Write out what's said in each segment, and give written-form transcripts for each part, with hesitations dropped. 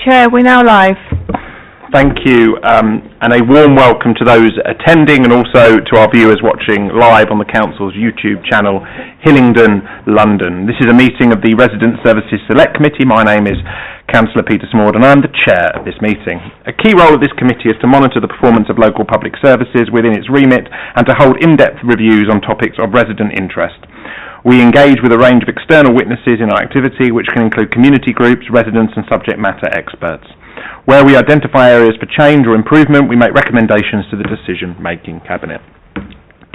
Chair, we're now live. Thank you, and a warm welcome to those attending and also to our viewers watching live on the Council's YouTube channel, Hillingdon, London. This is a meeting of the Resident Services Select Committee. My name is Councillor Peter Smord and I'm the Chair of this meeting. A key role of this committee is to monitor the performance of local public services within its remit and to hold in-depth reviews on topics of resident interest. We engage with a range of external witnesses in our activity, which can include community groups, residents and subject matter experts. Where we identify areas for change or improvement, we make recommendations to the decision-making cabinet.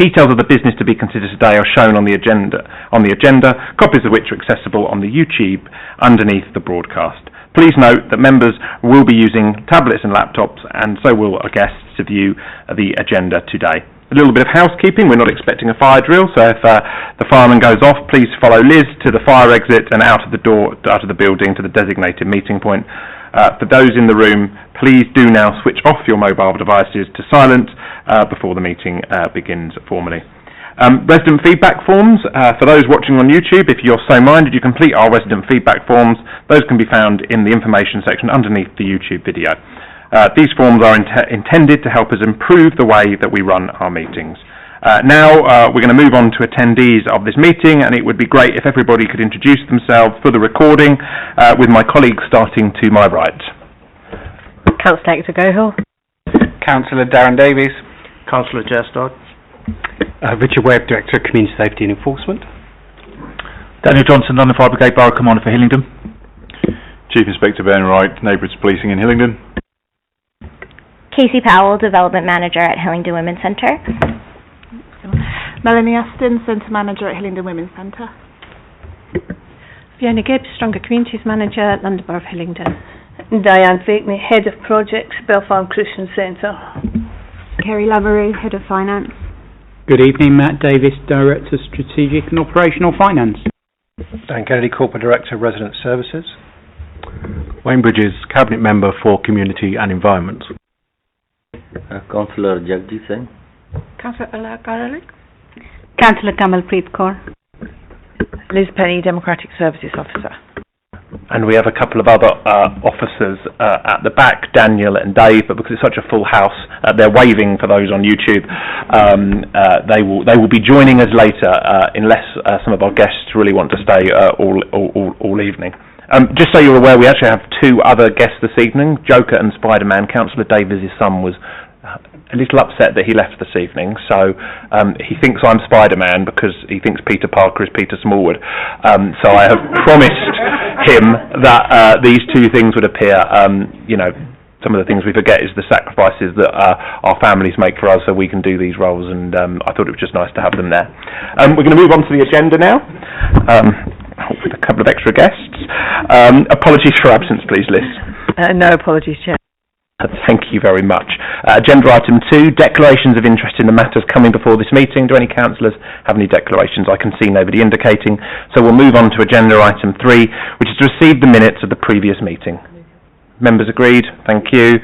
Details of the business to be considered today are shown on the agenda, copies of which are accessible on the YouTube underneath the broadcast. Please note that members will be using tablets and laptops, and so will our guests, to view the agenda today. A little bit of housekeeping. We're not expecting a fire drill, so if the fireman goes off, please follow Liz to the fire exit and out of the door, out of the building to the designated meeting point. For those in the room, please do now switch off your mobile devices to silent before the meeting begins formally. Resident feedback forms. For those watching on YouTube, if you're so minded, you complete our resident feedback forms. Those can be found in the information section underneath the YouTube video. These forms are intended to help us improve the way that we run our meetings. Now we're going to move on to attendees of this meeting, and it would be great if everybody could introduce themselves for the recording, with my colleagues starting to my right. Councillor Gohill. Councillor Darren Davies. Councillor Jess Dodd. Richard Webb, Director of Community Safety and Enforcement. Daniel Johnson, London Fire Brigade Borough Commander for Hillingdon. Chief Inspector Ben Wright, Neighbourhoods Policing in Hillingdon. Casey Powell, Development Manager at Hillingdon Women's Centre. Melanie Aston, Centre Manager at Hillingdon Women's Centre. Fiona Gibbs, Stronger Communities Manager at London Borough of Hillingdon. Diane Fakney, Head of Projects, Belfarm Christian Centre. Kerry Laveroux, Head of Finance. Good evening, Matt Davis, Director Strategic and Operational Finance. Dan Kennedy, Corporate Director, Resident Services. Wayne Bridges, Cabinet Member for Community and Environment. Councillor Jagdeep Singh. Councillor Garlick. Councillor Kamalpreet Kaur. Liz Penny, Democratic Services Officer. And we have a couple of other officers at the back, Daniel and Dave, but because it's such a full house, they're waving for those on YouTube. They will be joining us later, unless some of our guests really want to stay all evening. Just so you're aware, we actually have two other guests this evening, Joker and Spider-Man. Councillor Davies' son was a little upset that he left this evening, so he thinks I'm Spider-Man because he thinks Peter Parker is Peter Smallwood. So I have promised him that these two things would appear. You know, some of the things we forget is the sacrifices that our families make for us so we can do these roles, and I thought it was just nice to have them there. We're going to move on to the agenda now. With a couple of extra guests. Apologies for absence, please, Liz. No apologies, Chair. Thank you very much. Agenda item 2, declarations of interest in the matters coming before this meeting. Do any councillors have any declarations? I can see nobody indicating. So we'll move on to agenda item 3, which is to receive the minutes of the previous meeting. Members agreed? Thank you.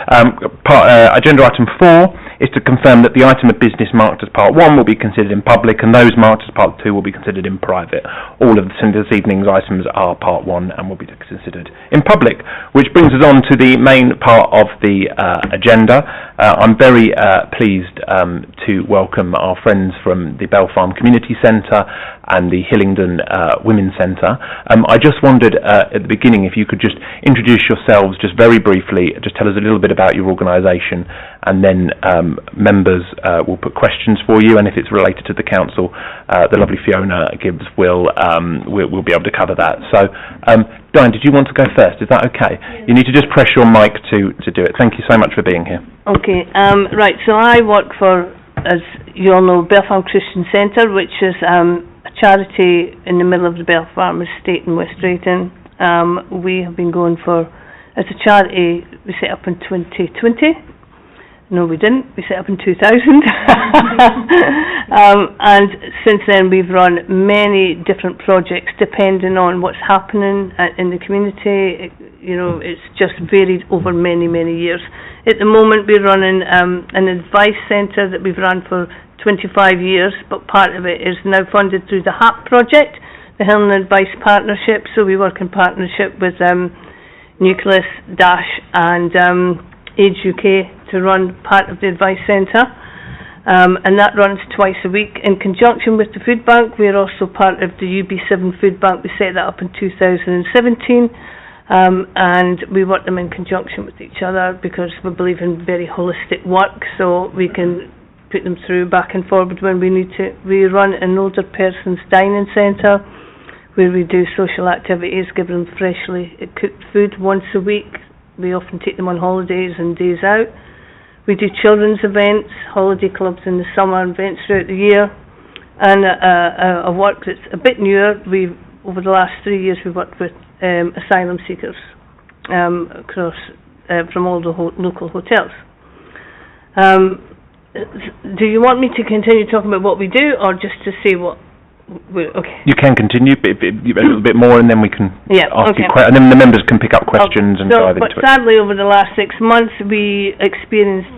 Agenda item 4 is to confirm that the item of business marked as part 1 will be considered in public and those marked as part 2 will be considered in private. All of this evening's items are part 1 and will be considered in public, which brings us on to the main part of the agenda. I'm very pleased to welcome our friends from the Belfarm Community Centre and the Hillingdon Women's Centre. I just wondered at the beginning if you could just introduce yourselves just very briefly, just tell us a little bit about your organisation, and then members will put questions for you, and if it's related to the council, the lovely Fiona Gibbs will be able to cover that. So, Diane, did you want to go first? Is that okay? You need to just press your mic to do it. Thank you so much for being here. Okay, right, so I work for, as you all know, Belfarm Christian Centre, which is a charity in the middle of the Belfarm estate in West Drayton. We have been going for, as a charity, we set up in 2020. No, we didn't. We set up in 2000. And since then we've run many different projects depending on what's happening in the community. You know, it's just varied over many, many years. At the moment we're running an advice centre that we've run for 25 years, but part of it is now funded through the HAP project, the Hillingdon Advice Partnership. So we work in partnership with Nucleus, Dash and Age UK to run part of the advice centre. And that runs twice a week in conjunction with the food bank. We're also part of the UB7 food bank. We set that up in 2017, and we work them in conjunction with each other because we believe in very holistic work, so we can put them through back and forward when we need to. We run an older person's dining centre where we do social activities, give them freshly cooked food once a week. We often take them on holidays and days out. We do children's events, holiday clubs in the summer, events throughout the year, and a work that's a bit newer. Over the last 3 years, we've worked with asylum seekers across from all the local hotels. Do you want me to continue talking about what we do, or just to say what? Okay. You can continue a little bit more, and then we can ask you and then the members can pick up questions and dive into it. But sadly, over the last 6 months, we experienced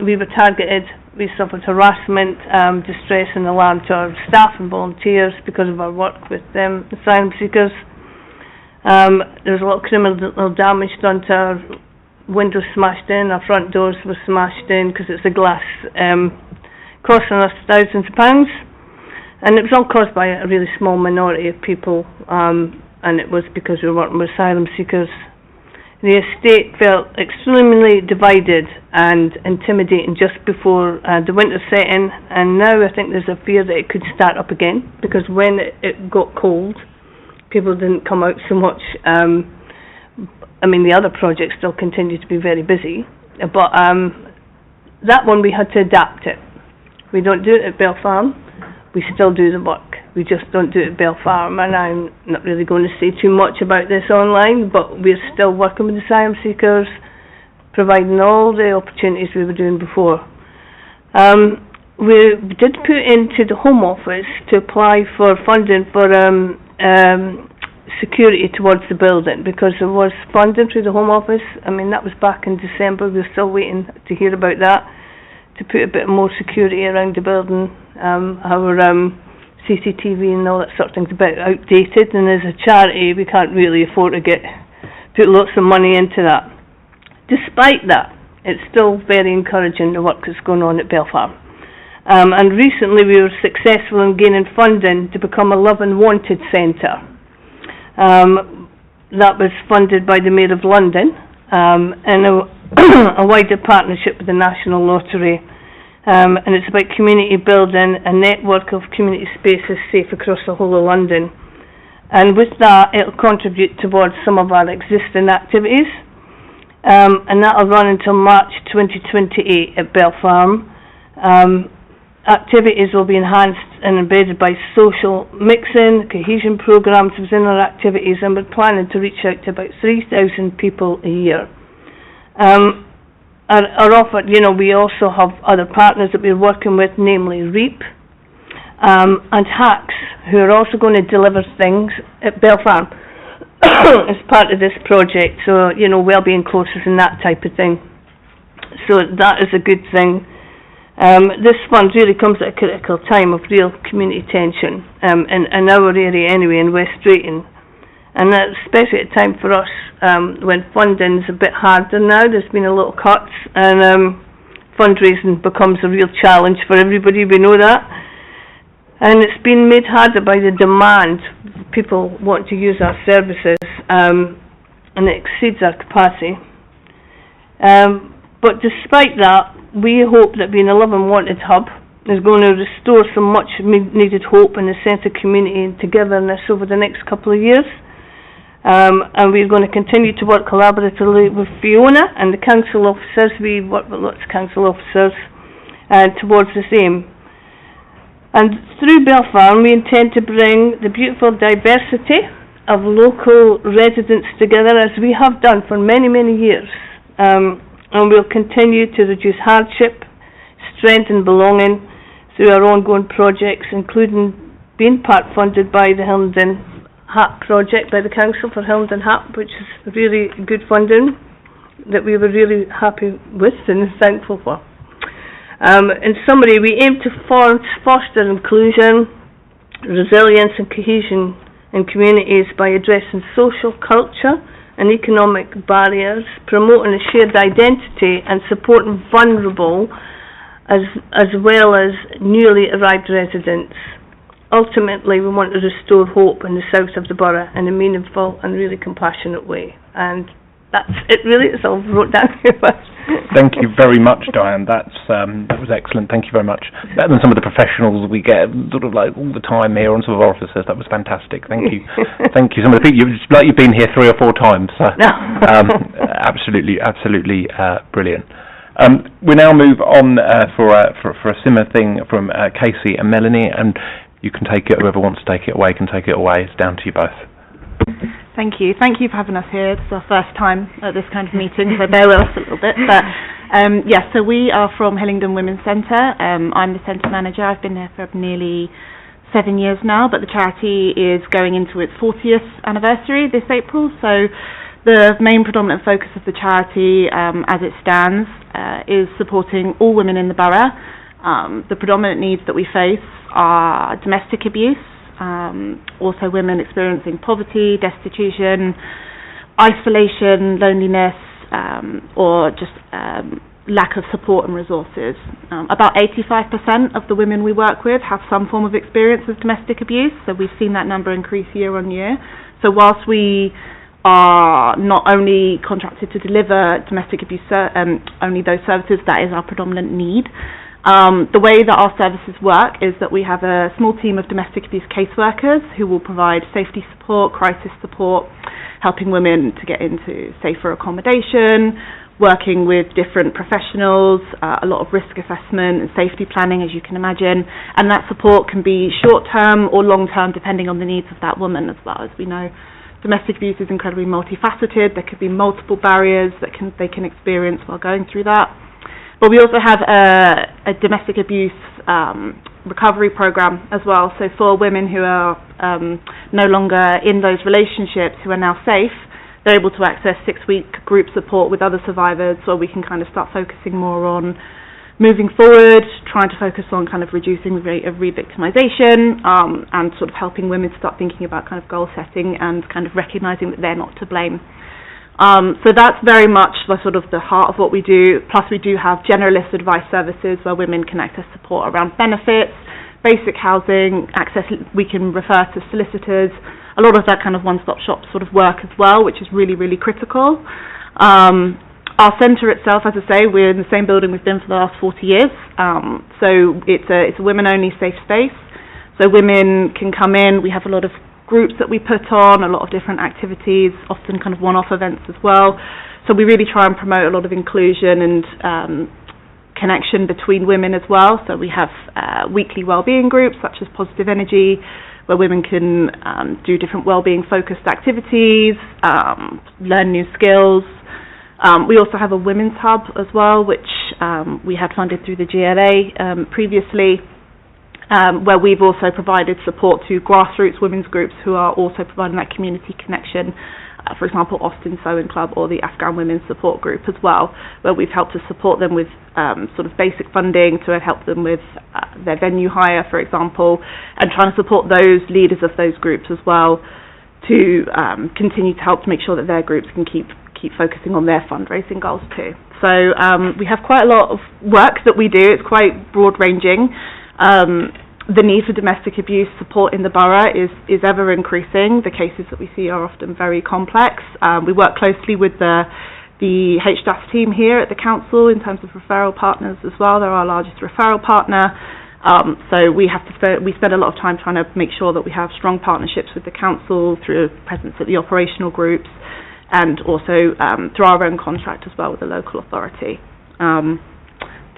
we were targeted. We suffered harassment, distress, and alarm to our staff and volunteers because of our work with asylum seekers. There was a lot of criminal damage done to our windows, smashed in. Our front doors were smashed in because it's a glass, costing us thousands of pounds. And it was all caused by a really small minority of people, and it was because we were working with asylum seekers. The estate felt extremely divided and intimidating just before the winter set in, and now I think there's a fear that it could start up again, because when it got cold, people didn't come out so much. I mean, the other projects still continue to be very busy, but that one we had to adapt it. We don't do it at Bell Farm. We still do the work. We just don't do it at Bell Farm, and I'm not really going to say too much about this online, but we're still working with asylum seekers, providing all the opportunities we were doing before. We did put into the Home Office to apply for funding for security towards the building, because there was funding through the Home Office. I mean, that was back in December. We're still waiting to hear about that, to put a bit more security around the building. Our CCTV and all that sort of thing's a bit outdated, and as a charity we can't really afford to put lots of money into that. Despite that, it's still very encouraging, the work that's going on at Bell Farm. And recently we were successful in gaining funding to become a Love and Wanted centre. That was funded by the Mayor of London, and a wider partnership with the National Lottery. And it's about community building a network of community spaces safe across the whole of London. And with that, it'll contribute towards some of our existing activities. And that'll run until March 2028 at Bell Farm. Activities will be enhanced and embedded by social mixing, cohesion programmes within our activities, and we're planning to reach out to about 3,000 people a year. Our offer, we also have other partners that we're working with, namely REAP and HACS, who are also going to deliver things at Bell Farm as part of this project. So, wellbeing courses and that type of thing. So that is a good thing. This fund really comes at a critical time of real community tension in our area anyway, in West Drayton. And that's especially at a time for us when funding's a bit harder now. There's been a little cuts, and fundraising becomes a real challenge for everybody. We know that, and it's been made harder by the demand. People want to use our services, and it exceeds our capacity. But despite that, we hope that being a Love and Wanted hub is going to restore some much needed hope and a sense of community and togetherness over the next couple of years. And we're going to continue to work collaboratively with Fiona and the council officers. We work with lots of council officers towards the same. And through Bell Farm, we intend to bring the beautiful diversity of local residents together, as we have done for many, many years. And we'll continue to reduce hardship, strengthen belonging through our ongoing projects, including being part funded by the Hillingdon HAP project by the Council for Hillingdon HAP, which is really good funding that we were really happy with and thankful for. In summary, we aim to foster inclusion, resilience and cohesion in communities by addressing social, culture and economic barriers, promoting a shared identity and supporting vulnerable as well as newly arrived residents. Ultimately, we want to restore hope in the south of the borough in a meaningful and really compassionate way. And that's it, really. It's all wrote down here. Thank you very much, Diane. That was excellent. Thank you very much. Better than some of the professionals we get sort of like all the time here on some of our officers. That was fantastic. Thank you. Thank you. Some of the people, you've been here 3 or 4 times. So, absolutely brilliant. We now move on for a similar thing from Casey and Melanie, and you can take it. Whoever wants to take it away can take it away. It's down to you both. Thank you. Thank you for having us here. It's our first time at this kind of meeting, so bear with us a little bit. But so we are from Hillingdon Women's Centre. I'm the centre manager. I've been there for nearly 7 years now, but the charity is going into its 40th anniversary this April. So the main predominant focus of the charity, as it stands, is supporting all women in the borough. The predominant needs that we face are domestic abuse, also women experiencing poverty, destitution, isolation, loneliness, or just lack of support and resources. About 85% of the women we work with have some form of experience of domestic abuse, so we've seen that number increase year on year. So whilst we are not only contracted to deliver domestic abuse, only those services, that is our predominant need. The way that our services work is that we have a small team of domestic abuse caseworkers who will provide safety support, crisis support, helping women to get into safer accommodation, working with different professionals, a lot of risk assessment and safety planning, as you can imagine, and that support can be short-term or long-term depending on the needs of that woman as well. As we know, domestic abuse is incredibly multifaceted. There could be multiple barriers that they can experience while going through that. But we also have a domestic abuse recovery program as well. So for women who are no longer in those relationships, who are now safe, they're able to access 6-week group support with other survivors, where we can kind of start focusing more on moving forward, trying to focus on kind of reducing the rate of re-victimisation, and sort of helping women start thinking about kind of goal setting and kind of recognising that they're not to blame. So that's very much the sort of the heart of what we do. Plus we do have generalist advice services where women can access support around benefits, basic housing, access, we can refer to solicitors, a lot of that kind of one-stop shop sort of work as well, which is really, really critical. Our centre itself, as I say, we're in the same building we've been for the last 40 years. So it's a women-only safe space. So women can come in, we have a lot of groups that we put on, a lot of different activities, often kind of one-off events as well. So we really try and promote a lot of inclusion and connection between women as well. So we have weekly wellbeing groups such as Positive Energy, where women can do different wellbeing focused activities, learn new skills. We also have a women's hub as well, which we had funded through the GLA previously, where we've also provided support to grassroots women's groups who are also providing that community connection. For example, Austin Sewing Club or the Afghan Women's Support Group as well, where we've helped to support them with sort of basic funding to help them with their venue hire, for example, and trying to support those leaders of those groups as well to continue to help to make sure that their groups can keep focusing on their fundraising goals too. So we have quite a lot of work that we do. It's quite broad-ranging. The need for domestic abuse support in the borough is ever increasing. The cases that we see are often very complex. We work closely with the HDAS team here at the council in terms of referral partners as well. They're our largest referral partner. So we spend a lot of time trying to make sure that we have strong partnerships with the council through presence at the operational groups, and also through our own contract as well with the local authority.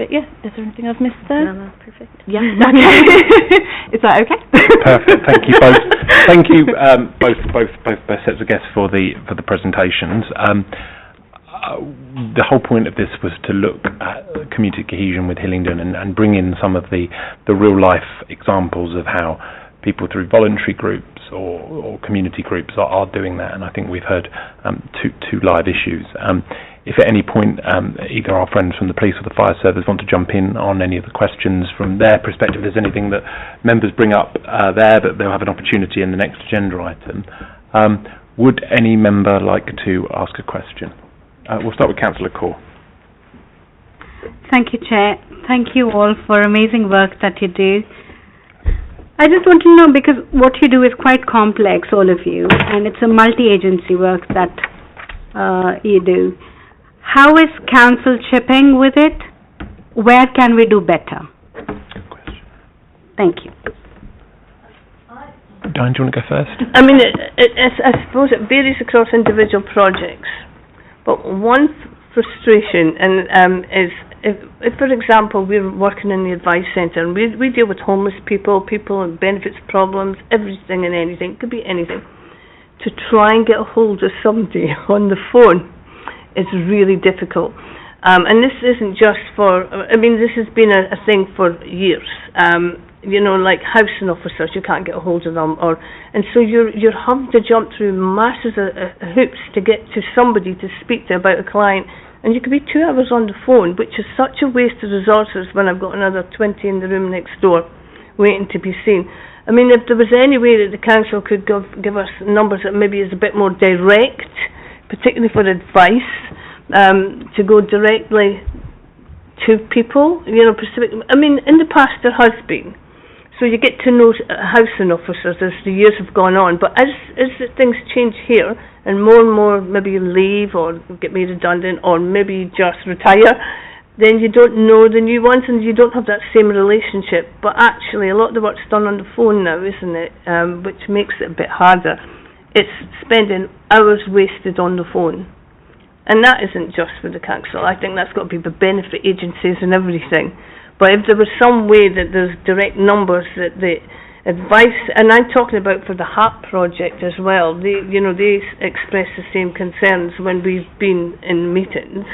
But yeah, is there anything I've missed there? No, perfect. Yeah, okay. Is that okay? Perfect. Thank you both. Thank you both sets of guests for the presentations. The whole point of this was to look at community cohesion with Hillingdon and bring in some of the real life examples of how people through voluntary groups or community groups are doing that, and I think we've heard two live issues. If at any point either our friends from the police or the fire service want to jump in on any of the questions from their perspective, if there's anything that members bring up there, but they'll have an opportunity in the next agenda item. Would any member like to ask a question? We'll start with Councillor Kaur. Thank you, Chair. Thank you all for amazing work that you do. I just want to know, because what you do is quite complex, all of you, and it's a multi-agency work that you do. How is Council chipping with it? Where can we do better? Good question. Thank you. Diane, do you want to go first? I mean, I suppose it varies across individual projects, but one frustration is if, for example, we're working in the advice centre and we deal with homeless people with benefits problems, everything and anything, it could be anything, to try and get a hold of somebody on the phone is really difficult. And this isn't just for, I mean, this has been a thing for years. You know, like housing officers, you can't get a hold of them, and so you're having to jump through masses of hoops to get to somebody to speak to about a client, and you could be 2 hours on the phone, which is such a waste of resources when I've got another 20 in the room next door waiting to be seen. I mean, if there was any way that the council could give us numbers that maybe is a bit more direct, particularly for advice, to go directly to people, you know, I mean, in the past there has been. So you get to know housing officers as the years have gone on, but as things change here, and more maybe leave or get made redundant or maybe just retire, then you don't know the new ones and you don't have that same relationship. But actually a lot of the work's done on the phone now, isn't it? Which makes it a bit harder. It's spending hours wasted on the phone. And that isn't just for the council. I think that's got to be the benefit agencies and everything. But if there was some way that there's direct numbers that the advice, and I'm talking about for the HARP project as well, they express the same concerns when we've been in meetings.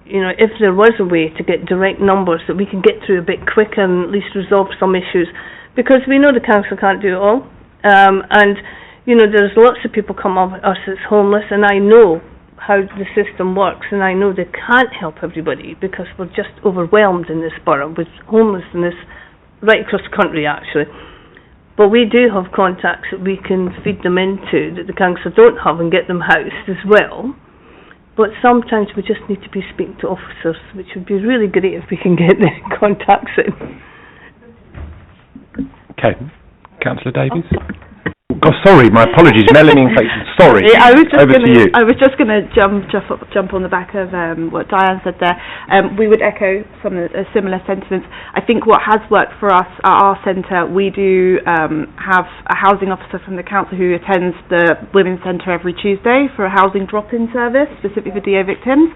You know, if there was a way to get direct numbers that we can get through a bit quicker and at least resolve some issues, because we know the council can't do it all. And you know, there's lots of people come up us that's homeless, and I know how the system works, and I know they can't help everybody because we're just overwhelmed in this borough with homelessness right across the country, actually. But we do have contacts that we can feed them into that the council don't have and get them housed as well. But sometimes we just need to be speaking to officers, which would be really great if we can get the contacts in. Okay. Councillor Davies? Oh, sorry, my apologies. Melanie and Clayton, sorry. Yeah, Over to you. I was just going to jump on the back of what Diane said there. We would echo some of the similar sentiments. I think what has worked for us at our centre, we do have a housing officer from the council who attends the Women's Centre every Tuesday for a housing drop-in service, specifically for DO victims.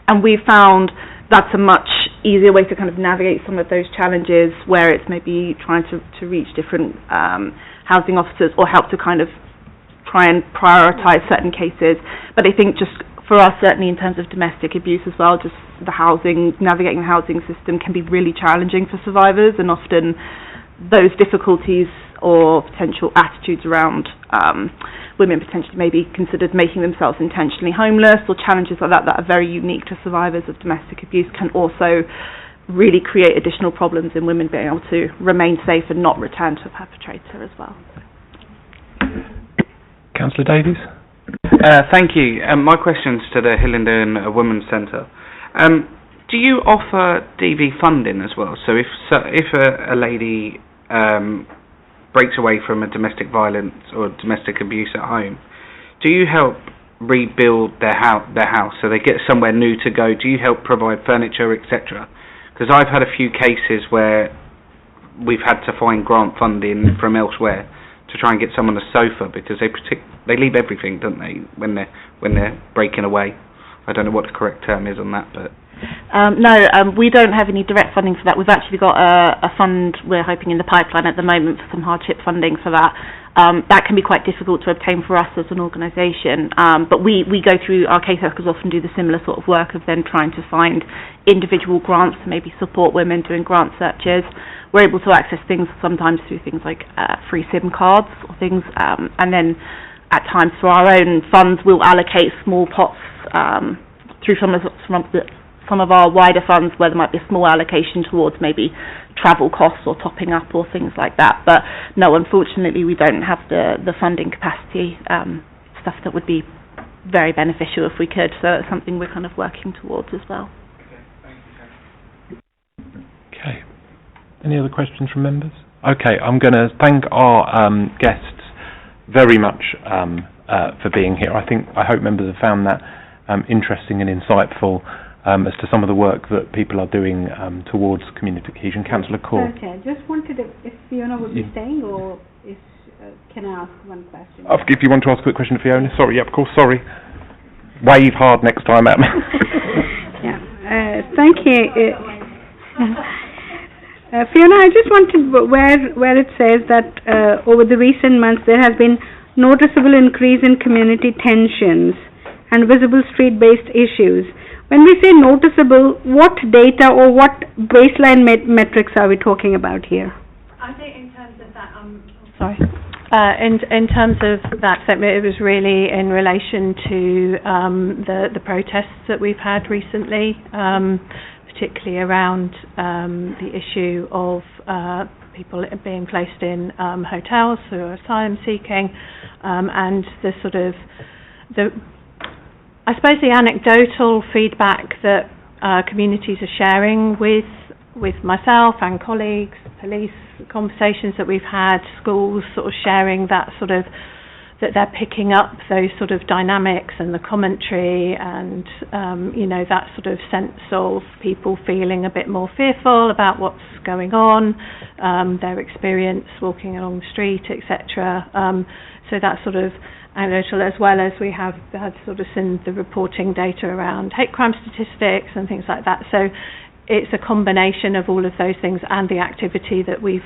And we found that's a much easier way to kind of navigate some of those challenges where it's maybe trying to reach different housing officers or help to kind of try and prioritise certain cases. But I think just for us, certainly in terms of domestic abuse as well, just navigating the housing system can be really challenging for survivors, and often those difficulties or potential attitudes around women potentially maybe considered making themselves intentionally homeless or challenges like that are very unique to survivors of domestic abuse can also really create additional problems in women being able to remain safe and not return to a perpetrator as well. Councillor Davies? Thank you. My question's to the Hillingdon Women's Centre. Do you offer DV funding as well? So if a lady breaks away from a domestic violence or domestic abuse at home, do you help rebuild their house so they get somewhere new to go? Do you help provide furniture, etc.? Because I've had a few cases where we've had to find grant funding from elsewhere to try and get someone a sofa because they leave everything, don't they, when they're breaking away. I don't know what the correct term is on that, but no, we don't have any direct funding for that. We've actually got a fund we're hoping in the pipeline at the moment for some hardship funding for that. That can be quite difficult to obtain for us as an organisation, but we go through, our caseworkers often do the similar sort of work of then trying to find individual grants to maybe support women doing grant searches. We're able to access things sometimes through things like free SIM cards or things, and then at times for our own funds we'll allocate small pots through some of the some of our wider funds where there might be a small allocation towards maybe travel costs or topping up or things like that. But no, unfortunately, we don't have the funding capacity, stuff that would be very beneficial if we could. So it's something we're kind of working towards as well. Okay. Any other questions from members? Okay, I'm going to thank our guests very much for being here. I hope members have found that interesting and insightful as to some of the work that people are doing towards community cohesion. Councillor Core. Okay, just wanted if Fiona would be staying, or is, can I ask one question? If you want to ask a quick question to Fiona. Sorry, yeah, of course, sorry. Wave hard next time at me. Yeah, thank you. Fiona, I just wanted where it says that over the recent months there has been noticeable increase in community tensions and visible street-based issues. When we say noticeable, what data or what baseline metrics are we talking about here? I think in terms of that, sorry. In terms of that statement, it was really in relation to the protests that we've had recently, particularly around the issue of people being placed in hotels who are asylum seeking, and the sort of I suppose the anecdotal feedback that communities are sharing with myself and colleagues, police, conversations that we've had, schools sort of sharing that sort of, that they're picking up those sort of dynamics and the commentary and, that sort of sense of people feeling a bit more fearful about what's going on, their experience walking along the street, etc. So that sort of anecdotal, as well as we have had sort of seen the reporting data around hate crime statistics and things like that. So it's a combination of all of those things and the activity that we've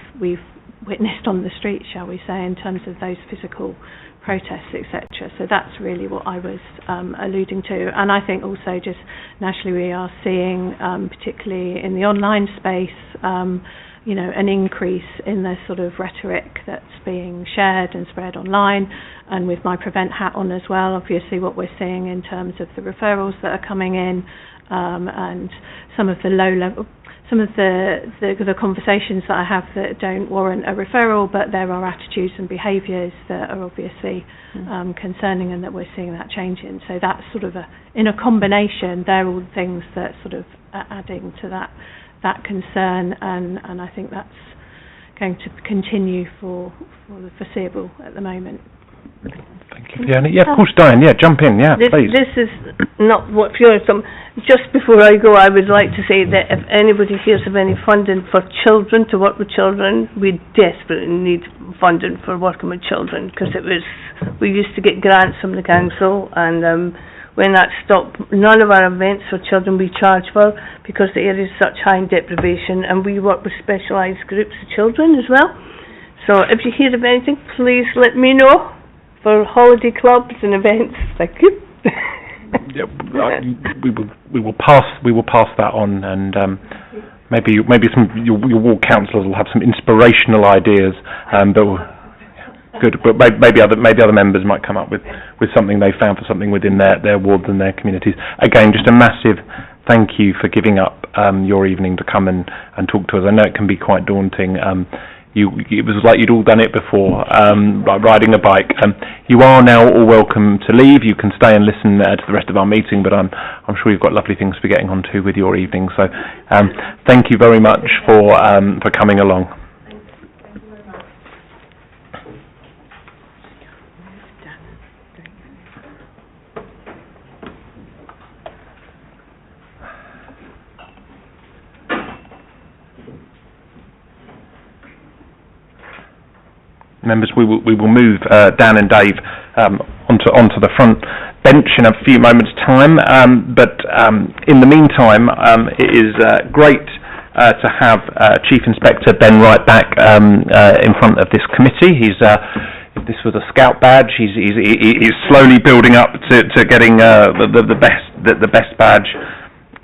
witnessed on the street, shall we say, in terms of those physical protests, etc. So that's really what I was alluding to. And I think also just nationally we are seeing, particularly in the online space, an increase in the sort of rhetoric that's being shared and spread online. And with my Prevent hat on as well, obviously what we're seeing in terms of the referrals that are coming in, and some of the low-level, some of the conversations that I have that don't warrant a referral, but there are attitudes and behaviours that are obviously concerning, and that we're seeing that change in. So that's sort of in a combination, they're all things that sort of are adding to that concern, and I think that's going to continue for the foreseeable at the moment. Thank you, Fiona. Yeah, of course, Diane. Yeah, jump in. Yeah, please. This is not what Fiona. Just before I go, I would like to say that if anybody hears of any funding for children, to work with children, we desperately need funding for working with children, because we used to get grants from the council, and when that stopped, none of our events for children we charge for, because the area is such high in deprivation, and we work with specialised groups of children as well. So if you hear of anything, please let me know for holiday clubs and events. Thank you. Yeah, we will pass that on, and maybe some your ward councillors will have some inspirational ideas, good. But maybe other members might come up with something they found for something within their wards and their communities. Again, just a massive thank you for giving up your evening to come and talk to us. I know it can be quite daunting. It was like you'd all done it before, like riding a bike. You are now all welcome to leave. You can stay and listen to the rest of our meeting, but I'm sure you've got lovely things to be getting on to with your evening. So thank you very much for coming along. Members, we will move Dan and Dave onto the front bench in a few moments' time. But in the meantime, it is great to have Chief Inspector Ben Wright back in front of this committee. This was a scout badge. He's slowly building up to getting the best badge.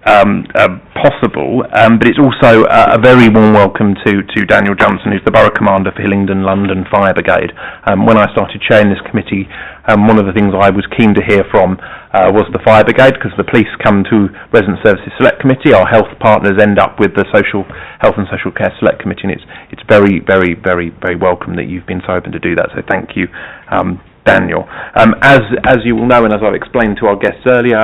possible, but it's also a very warm welcome to Daniel Johnson, who's the Borough Commander for Hillingdon London Fire Brigade. When I started chairing this committee, one of the things I was keen to hear from was the Fire Brigade, because the police come to Resident Services Select Committee, our health partners end up with the Health and Social Care Select Committee, and it's very, very, very, very welcome that you've been so open to do that, so thank you, Daniel. As you will know, and as I've explained to our guests earlier,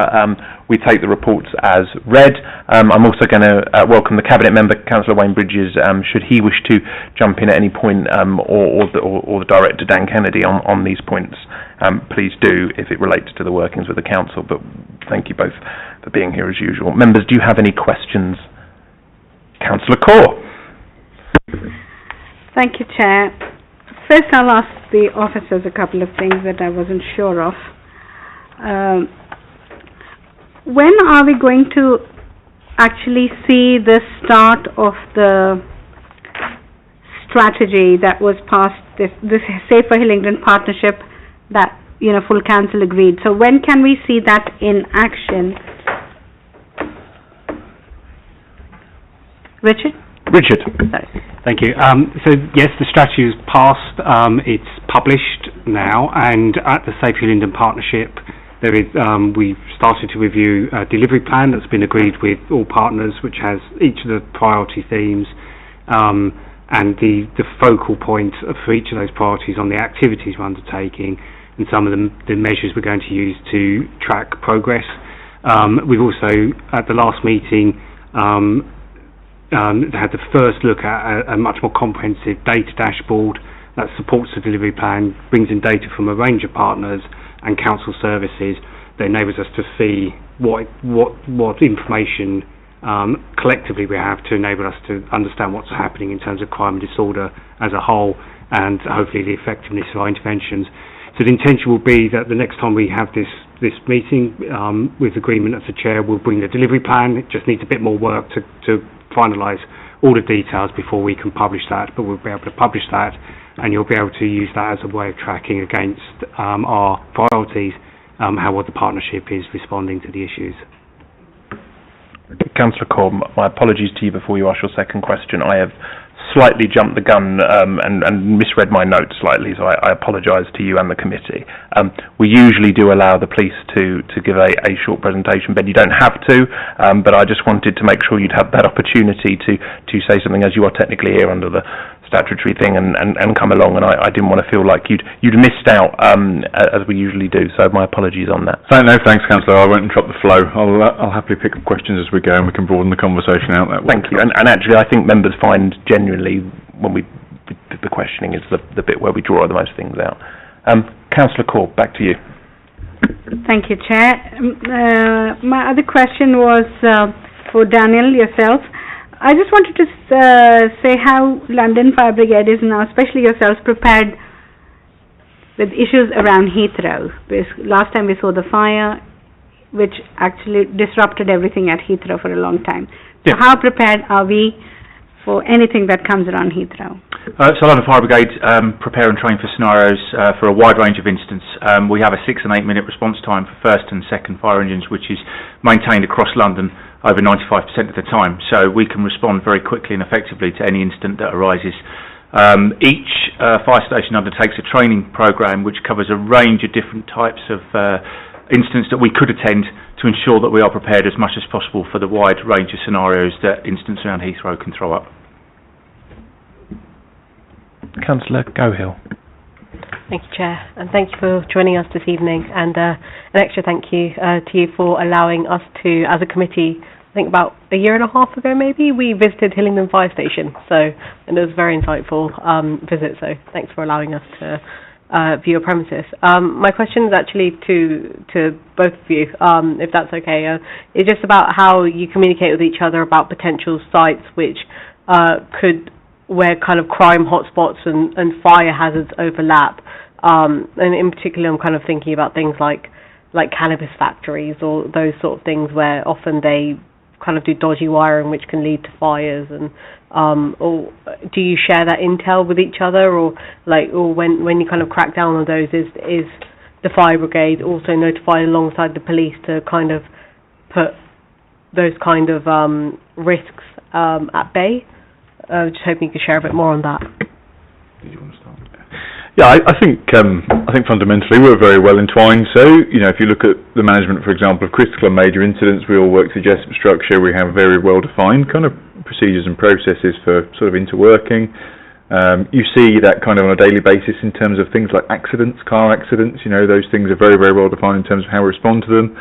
we take the reports as read. I'm also going to welcome the Cabinet Member, Councillor Wayne Bridges, should he wish to jump in at any point, or the Director, Dan Kennedy, on these points. Please do, if it relates to the workings with the Council, but thank you both for being here as usual. Members, do you have any questions? Councillor Corr. Thank you, Chair. First, I'll ask the officers a couple of things that I wasn't sure of. When are we going to actually see the start of the strategy that was passed, this Safer Hillingdon partnership that, full council agreed? So when can we see that in action? Richard? Sorry. Thank you. So yes, the strategy is passed. It's published now, and at the Safe Hillingdon Partnership, there is we've started to review a delivery plan that's been agreed with all partners, which has each of the priority themes and the focal point for each of those priorities on the activities we're undertaking, and some of the measures we're going to use to track progress. We've also, at the last meeting, had the first look at a much more comprehensive data dashboard that supports the delivery plan, brings in data from a range of partners and council services that enables us to see what information collectively we have to enable us to understand what's happening in terms of crime and disorder as a whole, and hopefully the effectiveness of our interventions. So the intention will be that the next time we have this meeting, with agreement as the chair, we'll bring the delivery plan. It just needs a bit more work to finalise all the details before we can publish that, but we'll be able to publish that, and you'll be able to use that as a way of tracking against our priorities, how the partnership is responding to the issues. Councillor Corr, my apologies to you before you ask your second question. I have slightly jumped the gun and misread my notes slightly, so I apologise to you and the committee. We usually do allow the police to give a short presentation, Ben. You don't have to, but I just wanted to make sure you'd have that opportunity to say something, as you are technically here under the statutory thing, and come along, and I didn't want to feel like you'd missed out, as we usually do, so my apologies on that. No, thanks, Councillor. I won't interrupt the flow. I'll happily pick up questions as we go, and we can broaden the conversation out that way. Thank you, and actually I think members find genuinely when the questioning is the bit where we draw the most things out. Councillor Corr, back to you. Thank you, Chair. My other question was for Daniel, yourself. I just wanted to say how London Fire Brigade is now, especially yourselves, prepared with issues around Heathrow. Because last time we saw the fire, which actually disrupted everything at Heathrow for a long time. So how prepared are we for anything that comes around Heathrow? So London Fire Brigade prepare and train for scenarios for a wide range of incidents. We have a 6 and 8 minute response time for first and second fire engines, which is maintained across London over 95% of the time. So we can respond very quickly and effectively to any incident that arises. Each fire station undertakes a training programme which covers a range of different types of incidents that we could attend to ensure that we are prepared as much as possible for the wide range of scenarios that incidents around Heathrow can throw up. Councillor Gohill. Thank you, Chair, and thank you for joining us this evening, and an extra thank you to you for allowing us to, as a committee, I think about a year and a half ago maybe, we visited Hillingdon Fire Station, and it was a very insightful visit, so thanks for allowing us to view your premises. My question is actually to both of you, if that's okay. It's just about how you communicate with each other about potential sites which where kind of crime hotspots and fire hazards overlap. And in particular, I'm kind of thinking about things like cannabis factories or those sort of things where often they kind of do dodgy wiring which can lead to fires, and or do you share that intel with each other, or when you kind of crack down on those, is the fire brigade also notified alongside the police to kind of put those kind of risks at bay. Just hoping you could share a bit more on that. Did you want to start? Yeah, I think fundamentally we're very well entwined. So, if you look at the management, for example, of critical and major incidents, we all work to the JESIP structure. We have very well-defined kind of procedures and processes for sort of interworking. You see that kind of on a daily basis in terms of things like accidents, car accidents. Those things are very, very well-defined in terms of how we respond to them.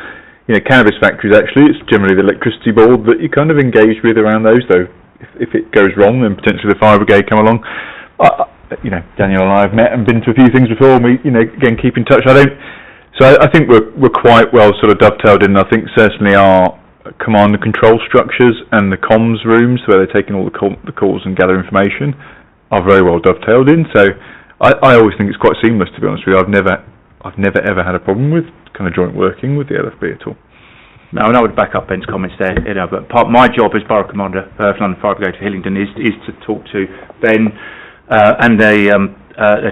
Cannabis factories, actually, it's generally the electricity board that you kind of engage with around those, though. If it goes wrong, then potentially the fire brigade come along. Daniel and I have met and been to a few things before, and we, again, keep in touch. I think we're quite well sort of dovetailed in. I think certainly our command and control structures and the comms rooms where they're taking all the calls and gather information are very well dovetailed in. So I always think it's quite seamless, to be honest with you. I've never ever had a problem with kind of joint working with the LFB at all. No, and I would back up Ben's comments there. But my job as Borough Commander for London Fire Brigade for Hillingdon is to talk to Ben and the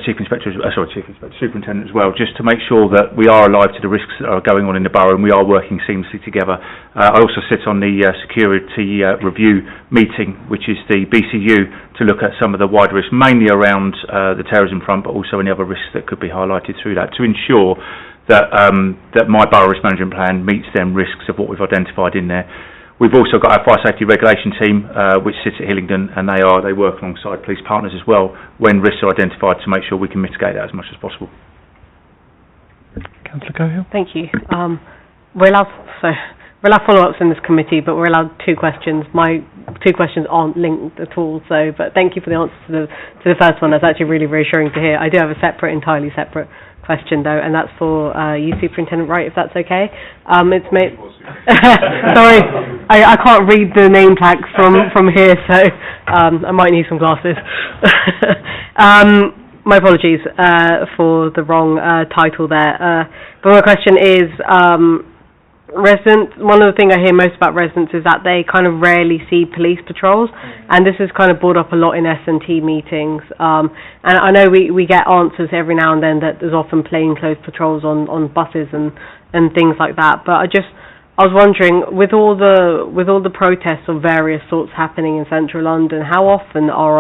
Superintendent as well, just to make sure that we are alive to the risks that are going on in the borough and we are working seamlessly together. I also sit on the security review meeting, which is the BCU, to look at some of the wider risks, mainly around the terrorism front, but also any other risks that could be highlighted through that, to ensure that my borough risk management plan meets them risks of what we've identified in there. We've also got our fire safety regulation team, which sits at Hillingdon, and they work alongside police partners as well when risks are identified to make sure we can mitigate that as much as possible. Councillor Cohill. Thank you. We're allowed follow-ups in this committee, but we're allowed 2 questions. My 2 questions aren't linked at all, but thank you for the answer to the first one. That's actually really reassuring to hear. I do have a entirely separate question though, and that's for you, Superintendent Wright, if that's okay. It's made. Sorry, I can't read the name tags from here, so I might need some glasses. My apologies for the wrong title there. But my question is, residents. One of the things I hear most about residents is that they kind of rarely see police patrols, and this is kind of brought up a lot in S&T meetings. And I know we get answers every now and then that there's often plainclothes patrols on buses and things like that. But I was wondering, with all the protests of various sorts happening in central London, how often are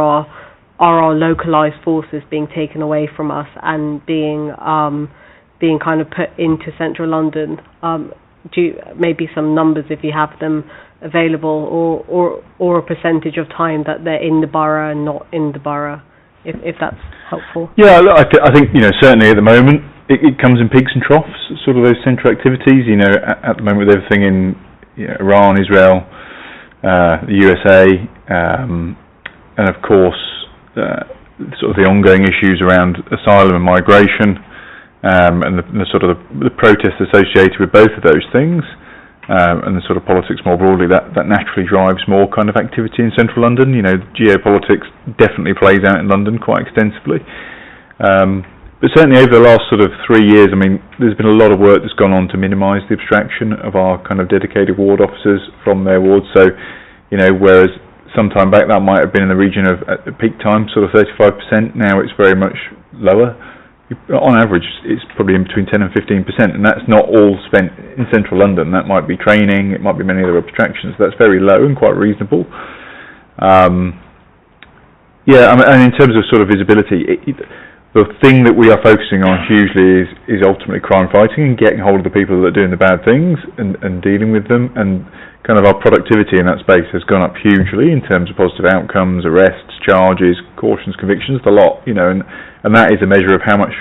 our localised forces being taken away from us and being kind of put into central London? Maybe some numbers if you have them available, or a percentage of time that they're in the borough and not in the borough, if that's helpful. Yeah, look, I think certainly at the moment it comes in peaks and troughs, sort of those central activities. At the moment with everything in Iran, Israel, the USA, and of course sort of the ongoing issues around asylum and migration. And the sort of the protests associated with both of those things, and the sort of politics more broadly, that naturally drives more kind of activity in central London. Geopolitics definitely plays out in London quite extensively. But certainly over the last sort of 3 years, there's been a lot of work that's gone on to minimise the abstraction of our kind of dedicated ward officers from their wards. So, whereas some time back that might have been in the region of, at peak time, sort of 35%, now it's very much lower. On average, it's probably in between 10 and 15%, and that's not all spent in central London. That might be training, it might be many other abstractions. That's very low and quite reasonable. And in terms of sort of visibility, the thing that we are focusing on hugely is ultimately crime fighting and getting hold of the people that are doing the bad things and dealing with them. And kind of our productivity in that space has gone up hugely in terms of positive outcomes, arrests, charges, cautions, convictions, the lot, and that is a measure of how much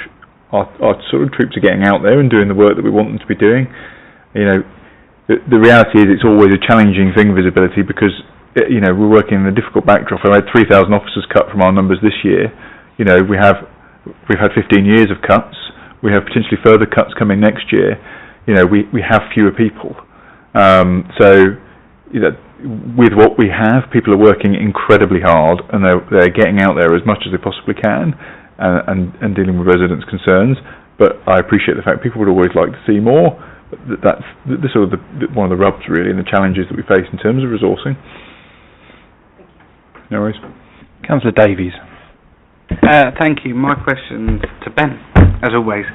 our sort of troops are getting out there and doing the work that we want them to be doing. The reality is it's always a challenging thing, visibility, because we're working in a difficult backdrop. We had 3,000 officers cut from our numbers this year. We've had 15 years of cuts. We have potentially further cuts coming next year. We have fewer people. With what we have, people are working incredibly hard, and they're getting out there as much as they possibly can, and dealing with residents' concerns. But I appreciate the fact people would always like to see more. That's sort of one of the rubs, really, and the challenges that we face in terms of resourcing. No worries. Councillor Davies. Thank you. My question to Ben, as always.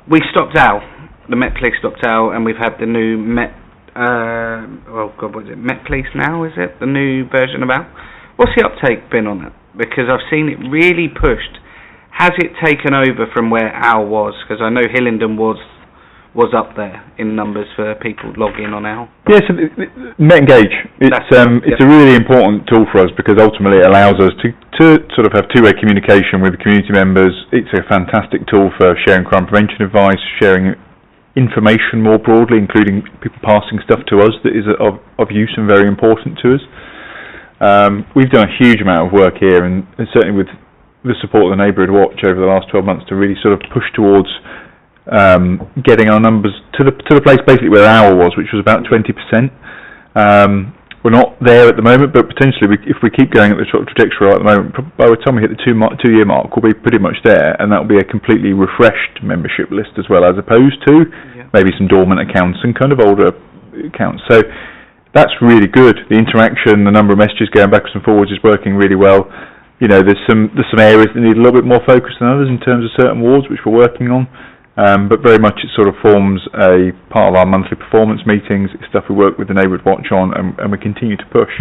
We stopped out. The Met Police stopped out, and we've had the new Met what is it, Met Police now, is it? The new version of OWL? What's the uptake been on it? Because I've seen it really pushed. Has it taken over from where OWL was? Because I know Hillingdon was up there in numbers for people logging on OWL. Yes, Met Engage. It's a really important tool for us because ultimately it allows us to sort of have two-way communication with the community members. It's a fantastic tool for sharing crime prevention advice, sharing information more broadly, including people passing stuff to us that is of use and very important to us. We've done a huge amount of work here, and certainly with the support of the Neighbourhood Watch over the last 12 months to really sort of push towards getting our numbers to the place basically where OWL was, which was about 20%. We're not there at the moment, but potentially if we keep going at the sort of trajectory at the moment, by the time we hit the two-year mark, we'll be pretty much there, and that'll be a completely refreshed membership list as well, as opposed to maybe some dormant accounts and kind of older accounts. So that's really good. The interaction, the number of messages going backwards and forwards is working really well. You know, there's some areas that need a little bit more focus than others in terms of certain wards, which we're working on. But very much it sort of forms a part of our monthly performance meetings. It's stuff we work with the Neighbourhood Watch on, and we continue to push.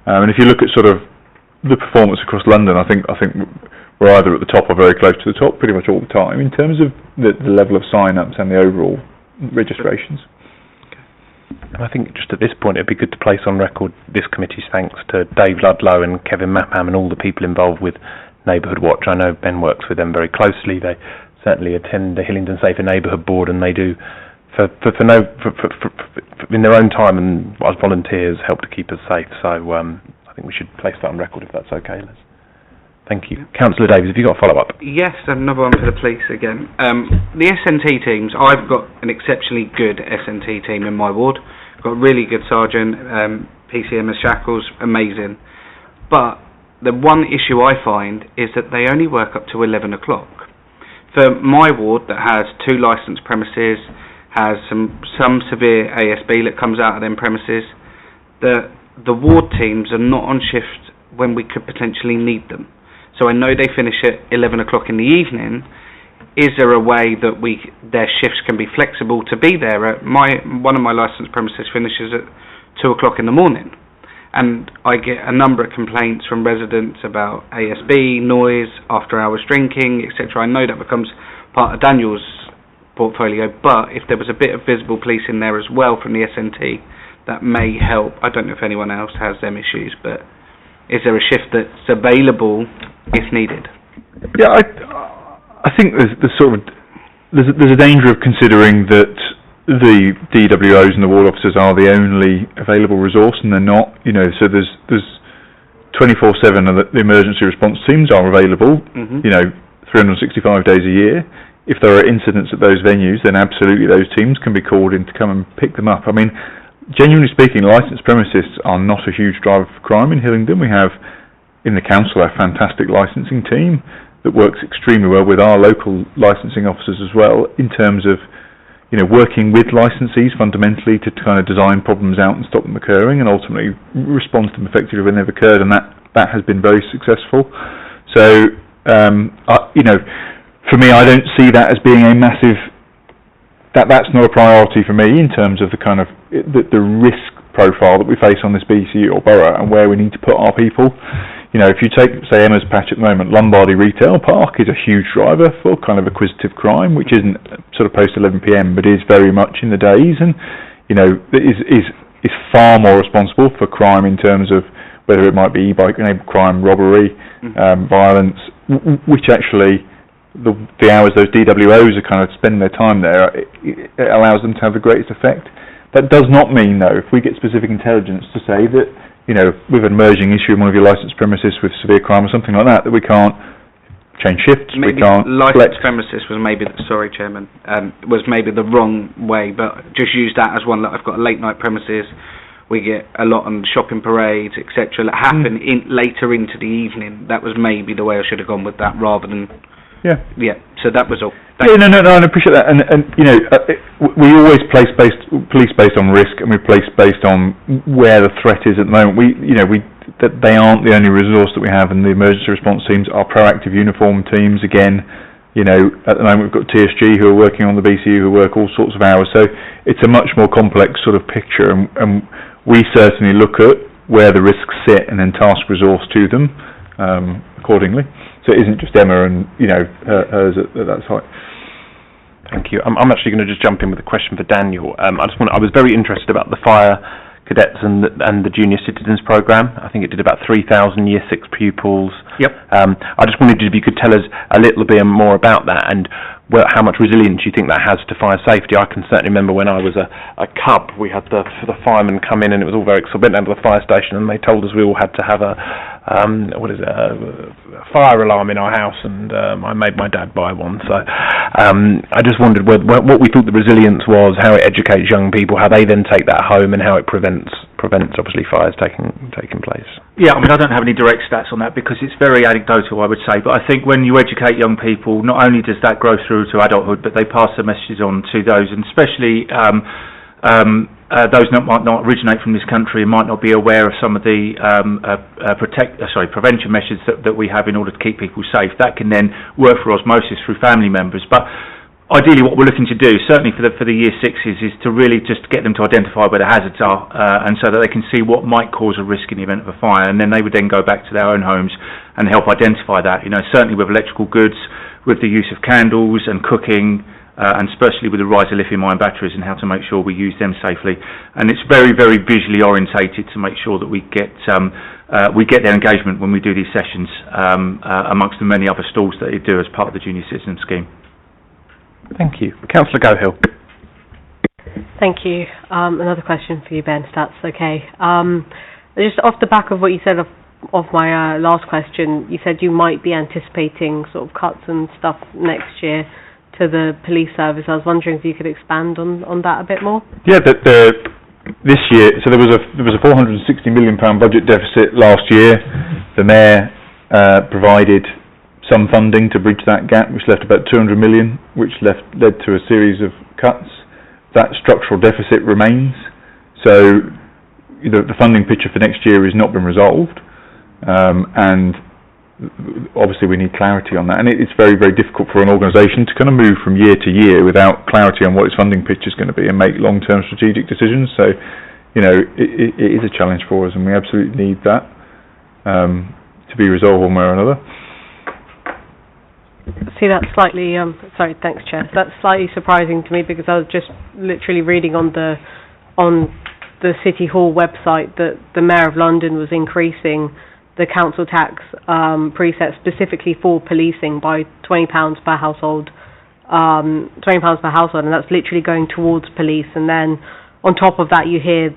And if you look at sort of the performance across London, I think we're either at the top or very close to the top pretty much all the time in terms of the level of sign-ups and the overall registrations. And I think just at this point it'd be good to place on record this committee's thanks to Dave Ludlow and Kevin Mapham and all the people involved with Neighbourhood Watch. I know Ben works with them very closely. They certainly attend the Hillingdon Safer Neighbourhood Board, and they do in their own time and as volunteers help to keep us safe. So I think we should place that on record if that's okay, Liz. Thank you. Councillor Davies, have you got a follow-up? Yes, another one for the police again. The SNT teams, I've got an exceptionally good SNT team in my ward. Got a really good sergeant, PCM as Shackles, amazing. But the one issue I find is that they only work up to 11 o'clock. For my ward that has 2 licensed premises, has some severe ASB that comes out of them premises, the ward teams are not on shift when we could potentially need them. So I know they finish at 11 o'clock in the evening. Is there a way that their shifts can be flexible to be there? One of my licensed premises finishes at 2 o'clock in the morning. And I get a number of complaints from residents about ASB, noise, after hours drinking, etc. I know that becomes part of Daniel's portfolio, but if there was a bit of visible policing there as well from the SNT, that may help. I don't know if anyone else has them issues, but is there a shift that's available if needed? Yeah, I think there's a danger of considering that the DWOs and the ward officers are the only available resource, and they're not. You know, so there's 24/7 of the emergency response teams are available. You know, 365 days a year. If there are incidents at those venues, then absolutely those teams can be called in to come and pick them up. I mean, genuinely speaking, licensed premises are not a huge driver for crime in Hillingdon. We have in the council a fantastic licensing team that works extremely well with our local licensing officers as well, in terms of, you know, working with licensees fundamentally to kind of design problems out and stop them occurring, and ultimately respond to them effectively when they've occurred, and that has been very successful. So, you know, for me, I don't see that as being a massive. That's not a priority for me in terms of the kind of the risk profile that we face on this BCU or borough and where we need to put our people. You know, if you take, say, Emma's patch at the moment, Lombardy Retail Park is a huge driver for kind of acquisitive crime, which isn't sort of post 11 PM, but is very much in the days, and, you know, is far more responsible for crime in terms of whether it might be e-bike-enabled crime, robbery, violence, which actually the hours those DWOs are kind of spending their time there, it allows them to have the greatest effect. That does not mean, though, if we get specific intelligence to say that, you know, with an emerging issue in one of your licensed premises with severe crime or something like that, that we can't change shifts, maybe we can't... Licensed premises was maybe, sorry Chairman, was maybe the wrong way, but just use that as one that I've got a late night premises, we get a lot on shopping parades, etc. that happen later into the evening. That was maybe the way I should have gone with that rather than... Yeah, so that was all. No, I appreciate that, and you know, we always police based on risk, and we police based on where the threat is at the moment. They aren't the only resource that we have, and the emergency response teams are proactive uniform teams. Again, At the moment we've got TSG who are working on the BCU who work all sorts of hours. So it's a much more complex sort of picture, and we certainly look at where the risks sit and then task resource to them accordingly. So it isn't just Emma and hers at that site. Thank you. I'm actually going to just jump in with a question for Daniel. I was very interested about the fire cadets and the junior citizens program. I think it did about 3,000 year 6 pupils. Yep. I just wondered if you could tell us a little bit more about that and how much resilience you think that has to fire safety. I can certainly remember when I was a cub, we had the firemen come in and it was all very exciting. We went down to the fire station and they told us we all had to have a fire alarm in our house, and I made my dad buy one. So I just wondered what we thought the resilience was, how it educates young people, how they then take that home, and how it prevents obviously fires taking place. Yeah, I don't have any direct stats on that because it's very anecdotal, I would say. But I think when you educate young people, not only does that grow through to adulthood, but they pass the messages on to those, and especially those that might not originate from this country and might not be aware of some of the prevention measures that we have in order to keep people safe. That can then work for osmosis through family members. But ideally what we're looking to do, certainly for the year 6s, is to really just get them to identify where the hazards are, and so that they can see what might cause a risk in the event of a fire, and then they would then go back to their own homes and help identify that. Certainly with electrical goods, with the use of candles and cooking, and especially with the rise of lithium-ion batteries and how to make sure we use them safely. And it's very, very visually orientated to make sure that we get their engagement when we do these sessions, amongst the many other stalls that they do as part of the Junior Citizen Scheme. Thank you. Councillor Gohill. Thank you. Another question for you, Ben, if that's okay. Just off the back of what you said of my last question, you said you might be anticipating sort of cuts and stuff next year to the police service. I was wondering if you could expand on that a bit more. Yeah, this year, so there was a £460 million budget deficit last year. The Mayor provided some funding to bridge that gap, which left about 200 million, which led to a series of cuts. That structural deficit remains. So the funding picture for next year has not been resolved, and obviously we need clarity on that, and it's very, very difficult for an organisation to kind of move from year to year without clarity on what its funding picture is going to be and make long-term strategic decisions. So it is a challenge for us, and we absolutely need that to be resolved one way or another. See, that's slightly sorry, thanks, Chair. That's slightly surprising to me because I was just literally reading on the City Hall website that the Mayor of London was increasing the council tax preset specifically for policing by £20 per household, and that's literally going towards police. And then on top of that, you hear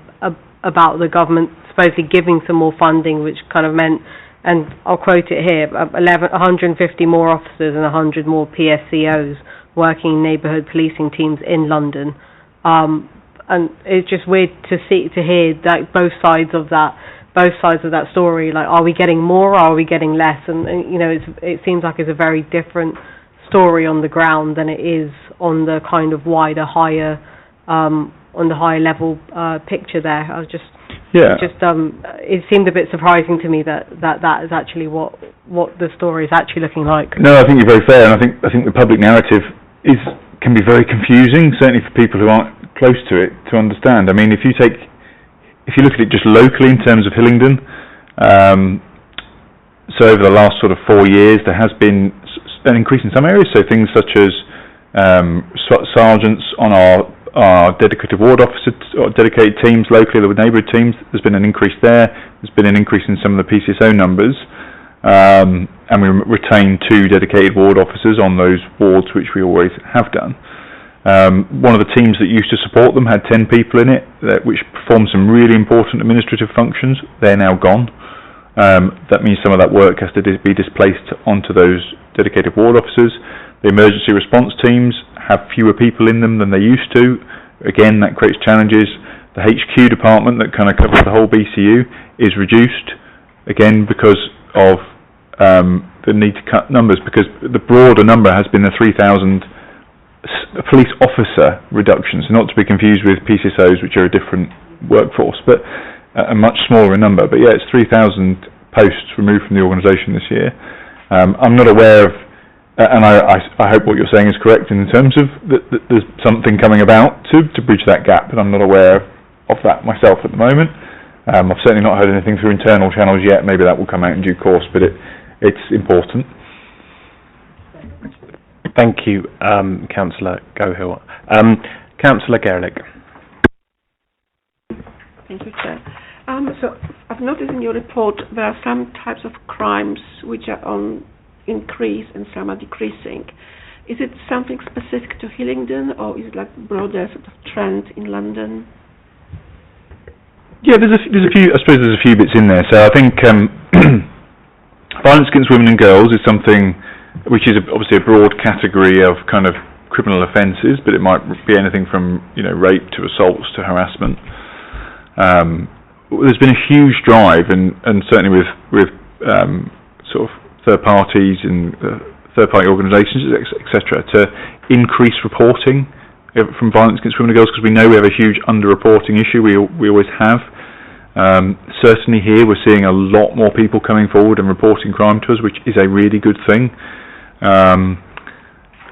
about the government supposedly giving some more funding, which kind of meant, and I'll quote it here, 150 more officers and 100 more PSCOs working in neighbourhood policing teams in London. And it's just weird to hear that both sides of that story. Like, are we getting more or are we getting less? And it seems like it's a very different story on the ground than it is on the kind of wider, higher level picture there. I was just it seemed a bit surprising to me that is actually what the story is actually looking like. No, I think you're very fair, and I think the public narrative can be very confusing, certainly for people who aren't close to it, to understand. I mean, if you look at it just locally in terms of Hillingdon, so over the last sort of 4 years there has been an increase in some areas, so things such as sergeants on our dedicated ward officers or dedicated teams locally, the neighbourhood teams. There's been an increase there. There's been an increase in some of the PCSO numbers, and we retain 2 dedicated ward officers on those wards, which we always have done. One of the teams that used to support them had 10 people in it, which performed some really important administrative functions. They're now gone. That means some of that work has to be displaced onto those dedicated ward officers. The emergency response teams have fewer people in them than they used to. Again, that creates challenges. The HQ department that kind of covers the whole BCU is reduced, again because of the need to cut numbers, because the broader number has been the 3,000 police officer reductions, not to be confused with PCSOs, which are a different workforce, but a much smaller number. But yeah, it's 3,000 posts removed from the organisation this year. I'm not aware of and I hope what you're saying is correct in terms of that there's something coming about to bridge that gap, but I'm not aware of that myself at the moment. I've certainly not heard anything through internal channels yet. Maybe that will come out in due course, but it's important. Thank you, Councillor Gohill. Councillor Gerlich. Thank you, Chair. So I've noticed in your report there are some types of crimes which are on increase and some are decreasing. Is it something specific to Hillingdon, or is it like broader sort of trend in London? Yeah, there's a few. I suppose there's a few bits in there. So I think violence against women and girls is something which is obviously a broad category of kind of criminal offences, but it might be anything from rape to assaults to harassment. There's been a huge drive, and certainly with sort of third parties and third-party organisations, etc., to increase reporting from violence against women and girls, because we know we have a huge under-reporting issue. We always have. Certainly here we're seeing a lot more people coming forward and reporting crime to us, which is a really good thing. And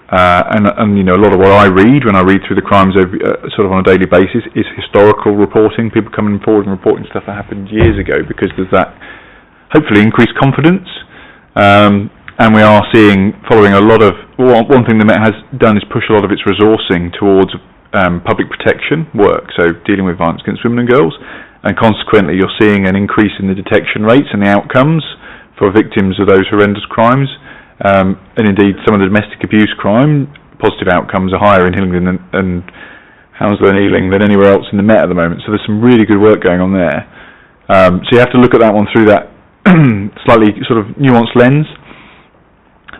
a lot of what I read when I read through the crimes sort of on a daily basis is historical reporting, people coming forward and reporting stuff that happened years ago, because there's that hopefully increased confidence. And we are seeing, following a lot of, one thing the Met has done is push a lot of its resourcing towards public protection work, so dealing with violence against women and girls, and consequently you're seeing an increase in the detection rates and the outcomes for victims of those horrendous crimes. And indeed, some of the domestic abuse crime positive outcomes are higher in Hillingdon and Hounslow and Ealing than anywhere else in the Met at the moment. So there's some really good work going on there. So you have to look at that one through that slightly sort of nuanced lens.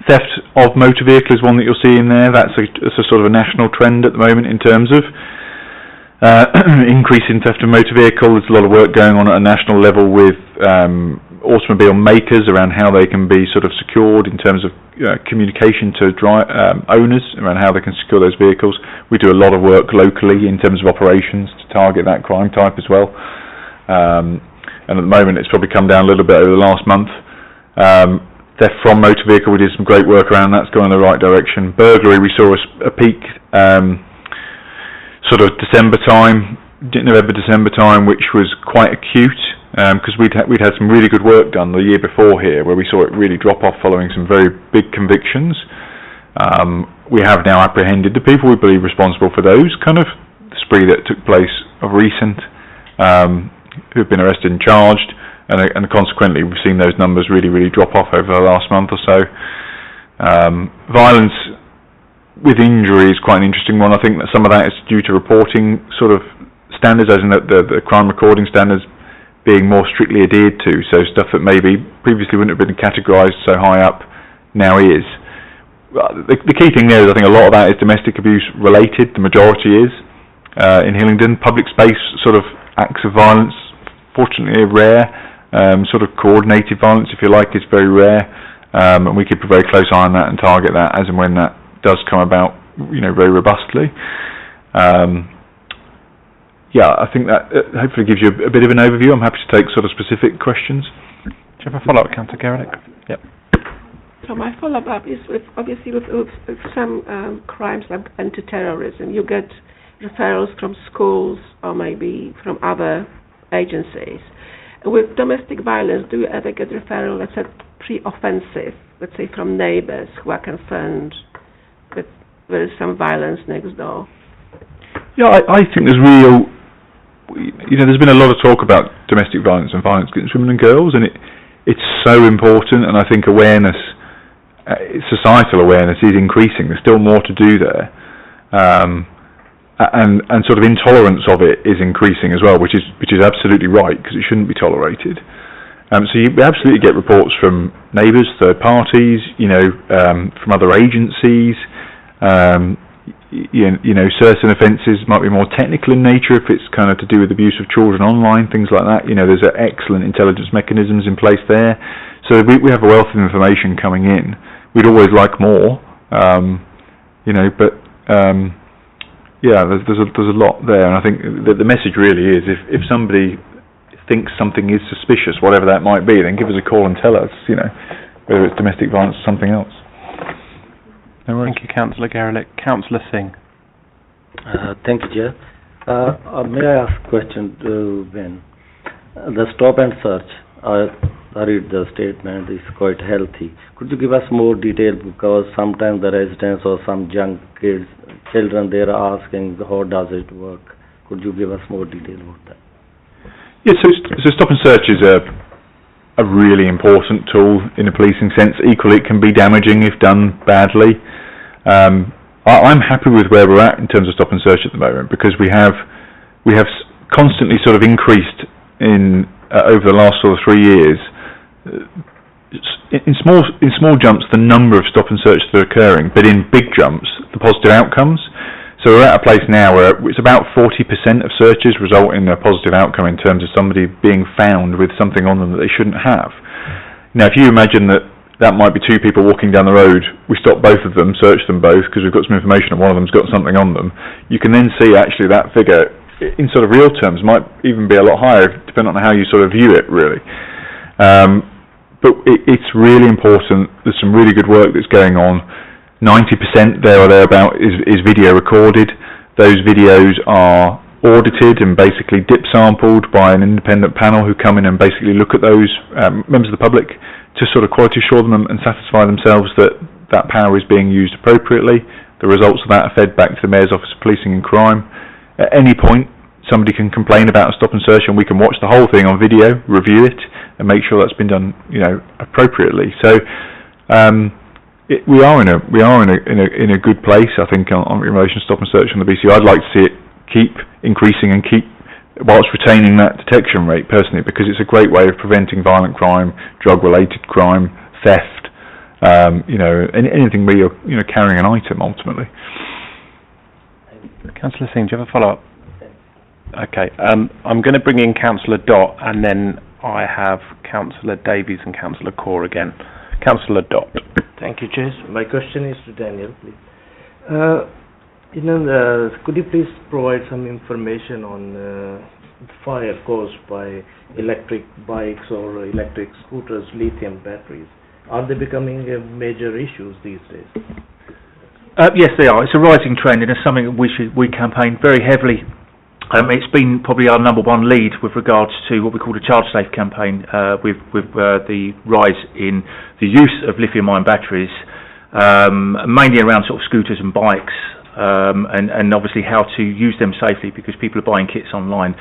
Theft of motor vehicle is one that you'll see in there. That's a sort of a national trend at the moment in terms of increase in theft of motor vehicle. There's a lot of work going on at a national level with automobile makers around how they can be sort of secured in terms of communication to owners around how they can secure those vehicles. We do a lot of work locally in terms of operations to target that crime type as well. And at the moment it's probably come down a little bit over the last month. Theft from motor vehicle, we did some great work around that's going in the right direction. Burglary, we saw a peak sort of November, December time, which was quite acute, because we'd had some really good work done the year before here, where we saw it really drop off following some very big convictions. We have now apprehended the people we believe responsible for those kind of spree that took place of recent, who have been arrested and charged, and consequently we've seen those numbers really, really drop off over the last month or so. Violence with injury is quite an interesting one. I think that some of that is due to reporting sort of standards, as in the crime recording standards being more strictly adhered to, so stuff that maybe previously wouldn't have been categorised so high up now is. The key thing there is I think a lot of that is domestic abuse related, the majority is in Hillingdon. Public space sort of acts of violence, fortunately are rare. Sort of coordinated violence, if you like, is very rare, and we keep a very close eye on that and target that as and when that does come about, very robustly. Yeah, I think that hopefully gives you a bit of an overview. I'm happy to take sort of specific questions. Do you have a follow-up, Councillor Gerlich? Yep. So my follow-up is with some crimes like anti-terrorism. You get referrals from schools or maybe from other agencies. With domestic violence, do you ever get referral, let's say, pre-offensive, let's say from neighbours who are concerned that there is some violence next door? Yeah, I think there's there's been a lot of talk about domestic violence and violence against women and girls, and it's so important, and I think awareness, societal awareness is increasing. There's still more to do there. And sort of intolerance of it is increasing as well, which is absolutely right, because it shouldn't be tolerated. So you absolutely get reports from neighbours, third parties, from other agencies. Certain offences might be more technical in nature if it's kind of to do with abuse of children online, things like that. There's excellent intelligence mechanisms in place there. So we have a wealth of information coming in. We'd always like more, but. Yeah, there's a lot there, and I think the message really is if somebody thinks something is suspicious, whatever that might be, then give us a call and tell us, whether it's domestic violence or something else. Thank you, Councillor Garelick. Councillor Singh. Thank you, Chair. May I ask a question to Ben? The stop and search, I read the statement, is quite healthy. Could you give us more detail, because sometimes the residents or some young children, they are asking how does it work? Could you give us more detail about that? Yeah, so stop and search is a really important tool in a policing sense. Equally, it can be damaging if done badly. I'm happy with where we're at in terms of stop and search at the moment, because we have constantly sort of increased in over the last sort of 3 years. In small jumps, the number of stop and search that are occurring, but in big jumps, the positive outcomes. So we're at a place now where it's about 40% of searches result in a positive outcome in terms of somebody being found with something on them that they shouldn't have. Now, if you imagine that might be two people walking down the road, we stop both of them, search them both, because we've got some information and one of them's got something on them, you can then see actually that figure, in sort of real terms, might even be a lot higher, depending on how you sort of view it, really. But it's really important. There's some really good work that's going on. 90% there or thereabout is video recorded. Those videos are audited and basically dip sampled by an independent panel who come in and basically look at those members of the public to sort of quality assure them and satisfy themselves that that power is being used appropriately. The results of that are fed back to the Mayor's Office of Policing and Crime. At any point, somebody can complain about a stop and search, and we can watch the whole thing on video, review it, and make sure that's been done, appropriately. So we are in a good place, I think, on relation to stop and search on the BCU. I'd like to see it keep increasing and keep whilst retaining that detection rate personally, because it's a great way of preventing violent crime, drug-related crime, theft, anything where you're carrying an item ultimately. Councillor Singh, do you have a follow-up? Okay, I'm going to bring in Councillor Dott, and then I have Councillor Davies and Councillor Core again. Councillor Dott. Thank you, Chair. My question is to Daniel, please. Could you please provide some information on fire caused by electric bikes or electric scooters, lithium batteries? Are they becoming major issues these days? Yes, they are. It's a rising trend, and it's something that we campaign very heavily. It's been probably our number one lead with regards to what we call the Charge Safe campaign, with the rise in the use of lithium-ion batteries, mainly around sort of scooters and bikes, and obviously how to use them safely, because people are buying kits online.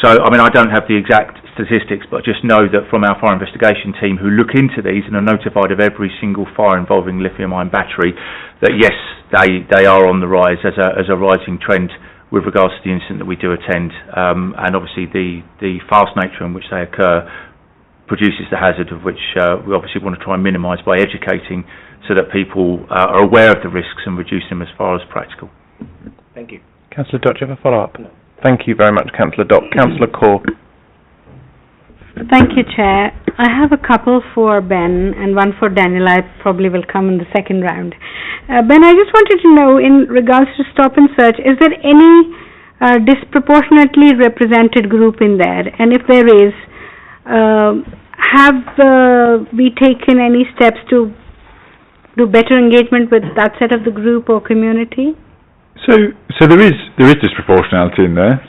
So, I don't have the exact statistics, but just know that from our fire investigation team who look into these and are notified of every single fire involving lithium-ion battery, that yes, they are on the rise as a rising trend with regards to the incident that we do attend, and obviously the fast nature in which they occur produces the hazard of which we obviously want to try and minimise by educating, so that people are aware of the risks and reduce them as far as practical. Thank you. Councillor Dott, do you have a follow-up? No. Thank you very much, Councillor Dott. Councillor Core. Thank you, Chair. I have a couple for Ben and one for Daniel. I probably will come in the second round. Ben, I just wanted to know, in regards to stop and search, is there any disproportionately represented group in there? And if there is, have we taken any steps to do better engagement with that set of the group or community? So there is disproportionality in there.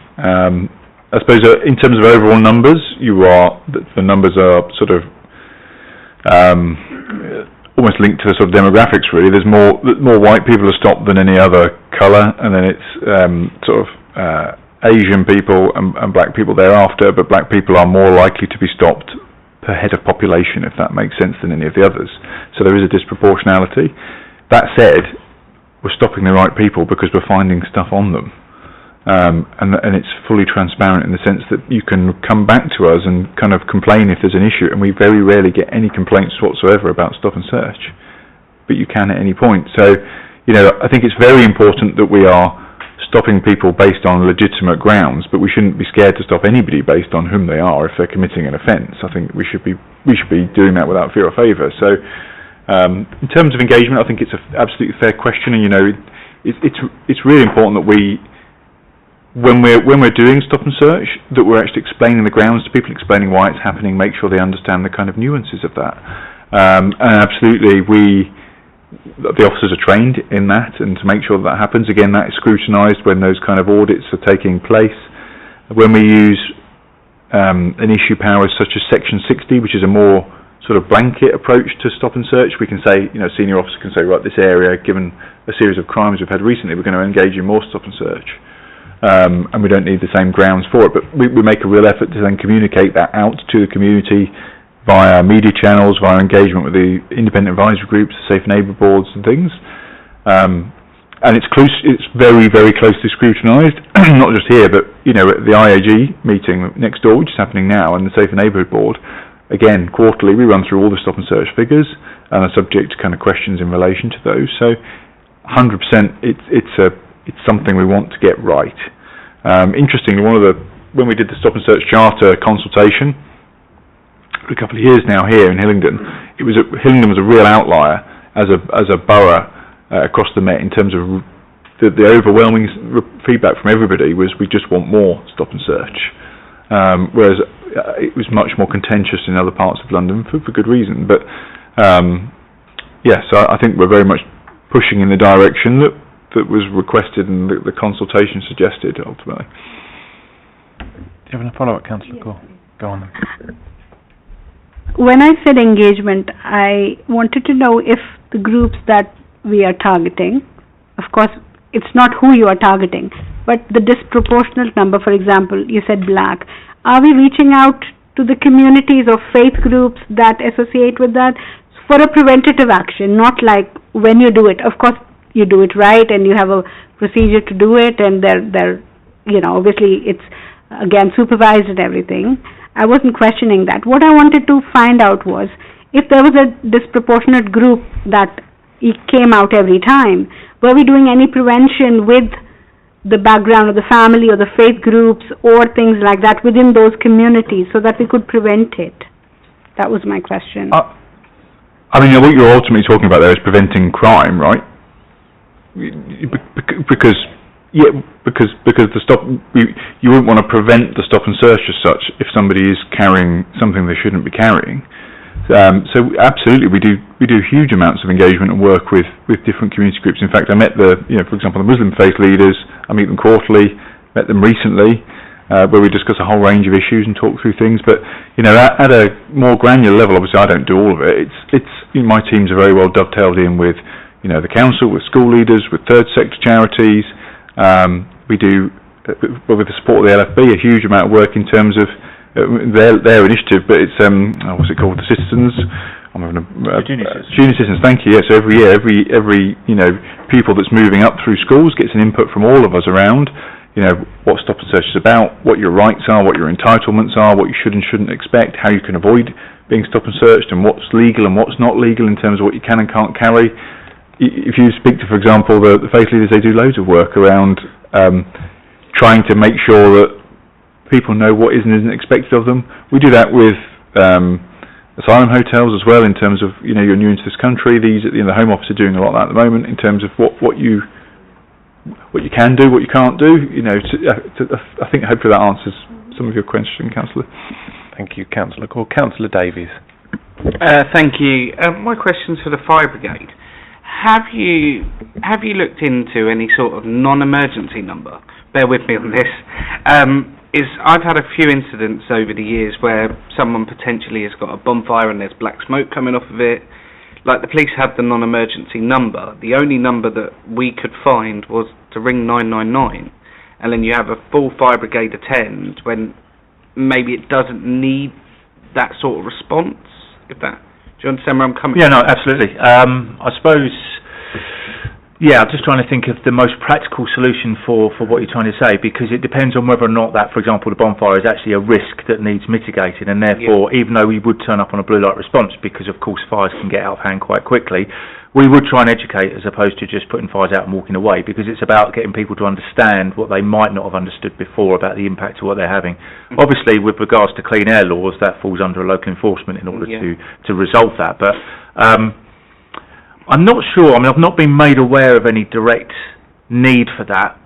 I suppose in terms of overall numbers, the numbers are sort of almost linked to the sort of demographics. Really, there's more white people are stopped than any other colour, and then it's Asian people and black people thereafter. But black people are more likely to be stopped per head of population, if that makes sense, than any of the others. So there is a disproportionality. That said, we're stopping the right people because we're finding stuff on them. And it's fully transparent in the sense that you can come back to us and kind of complain if there's an issue, and we very rarely get any complaints whatsoever about stop and search, but you can at any point. So, I think it's very important that we are stopping people based on legitimate grounds, but we shouldn't be scared to stop anybody based on whom they are if they're committing an offence. I think we should be doing that without fear or favour. So, in terms of engagement, I think it's an absolutely fair question, and it's really important that when we're doing stop and search, that we're actually explaining the grounds to people, explaining why it's happening, make sure they understand the kind of nuances of that. And absolutely, the officers are trained in that, and to make sure that happens. Again, that is scrutinised when those kind of audits are taking place. When we use an issue powers such as Section 60, which is a more sort of blanket approach to stop and search, we can say, a senior officer can say, right, this area, given a series of crimes we've had recently, we're going to engage in more stop and search. And we don't need the same grounds for it, but we make a real effort to then communicate that out to the community via media channels, via engagement with the independent advisory groups, the safe neighbour boards and things. And it's very, very closely scrutinised, not just here, but at the IAG meeting next door, which is happening now, and the Safe Neighbourhood Board. Again, quarterly, we run through all the stop and search figures and are subject to kind of questions in relation to those. So, 100%, it's something we want to get right. Interestingly, when we did the stop and search charter consultation for a couple of years now here in Hillingdon, Hillingdon was a real outlier as a borough. Across the Met, in terms of the overwhelming feedback from everybody was we just want more stop and search, whereas it was much more contentious in other parts of London for good reason. But so I think we're very much pushing in the direction that was requested and the consultation suggested ultimately. Do you have a follow-up, Councillor? Go on then. When I said engagement, I wanted to know if the groups that we are targeting, of course it's not who you are targeting, but the disproportionate number. For example, you said black. Are we reaching out to the communities or faith groups that associate with that for a preventative action, not like when you do it? Of course you do it right and you have a procedure to do it, and they're obviously it's again supervised and everything. I wasn't questioning that. What I wanted to find out was if there was a disproportionate group that it came out every time, were we doing any prevention with the background of the family or the faith groups or things like that within those communities so that we could prevent it? That was my question. What you're ultimately talking about there is preventing crime, right? Because you wouldn't want to prevent the stop and search as such if somebody is carrying something they shouldn't be carrying. So absolutely, we do huge amounts of engagement and work with different community groups. In fact, I met for example, the Muslim faith leaders. I meet them quarterly. Met them recently, where we discuss a whole range of issues and talk through things. But at a more granular level, obviously, I don't do all of it. My teams are very well dovetailed in with the council, with school leaders, with third sector charities. We do, with the support of the LFB, a huge amount of work in terms of their initiative, but it's what's it called? The Citizens. I'm having Junior Citizens. Thank you. Yeah. So every year, every pupil that's moving up through schools gets an input from all of us around what stop and search is about, what your rights are, what your entitlements are, what you should and shouldn't expect, how you can avoid being stop and searched, and what's legal and what's not legal in terms of what you can and can't carry. If you speak to, for example, the faith leaders, they do loads of work around trying to make sure that people know what is and isn't expected of them. We do that with asylum hotels as well, in terms of you're new into this country. The Home Office are doing a lot of that at the moment in terms of what you can do, what you can't do. I think hopefully that answers some of your question, Councillor. Thank you, Councillor Core. Councillor Davies. Thank you. My question's for the fire brigade. Have you looked into any sort of non-emergency number? Bear with me on this. I've had a few incidents over the years where someone potentially has got a bonfire and there's black smoke coming off of it. Like, the police had the non-emergency number. The only number that we could find was to ring 999, and then you have a full fire brigade attend when maybe it doesn't need that sort of response. Do you understand where I'm coming from? Yeah, no, absolutely. I suppose. Yeah, I'm just trying to think of the most practical solution for what you're trying to say, because it depends on whether or not that, for example, the bonfire is actually a risk that needs mitigating, and therefore, even though we would turn up on a blue light response, because of course fires can get out of hand quite quickly, we would try and educate as opposed to just putting fires out and walking away, because it's about getting people to understand what they might not have understood before about the impact of what they're having. Obviously, with regards to clean air laws, that falls under local enforcement in order to resolve that, but I'm not sure. I've not been made aware of any direct need for that.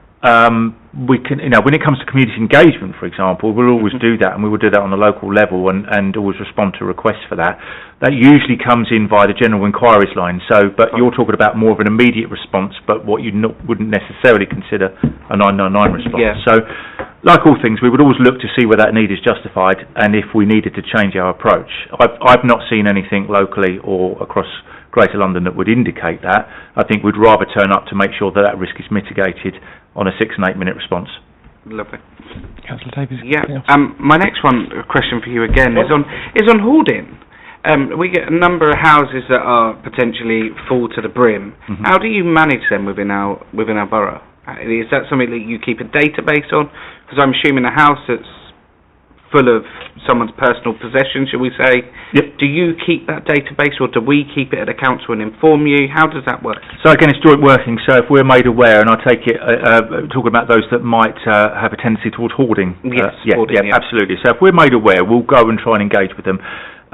we can, when it comes to community engagement, for example, we'll always do that, and we will do that on a local level and always respond to requests for that. That usually comes in via the general inquiries line. So, but you're talking about more of an immediate response, but what you wouldn't necessarily consider a 999 response. Yeah. So, like all things, we would always look to see where that need is justified, and if we needed to change our approach. I've not seen anything locally or across Greater London that would indicate that. I think we'd rather turn up to make sure that that risk is mitigated on a 6 and 8 minute response. Lovely. Councillor Davies. Yeah. My next question for you again is on hoarding. We get a number of houses that are potentially full to the brim. How do you manage them within our borough? Is that something that you keep a database on? Because I'm assuming a house that's full of someone's personal possessions, shall we say, do you keep that database, or do we keep it at the council and inform you? How does that work? So again, it's joint working. So if we're made aware, and I take it, talking about those that might have a tendency towards hoarding. Hoarding, absolutely. So if we're made aware, we'll go and try and engage with them.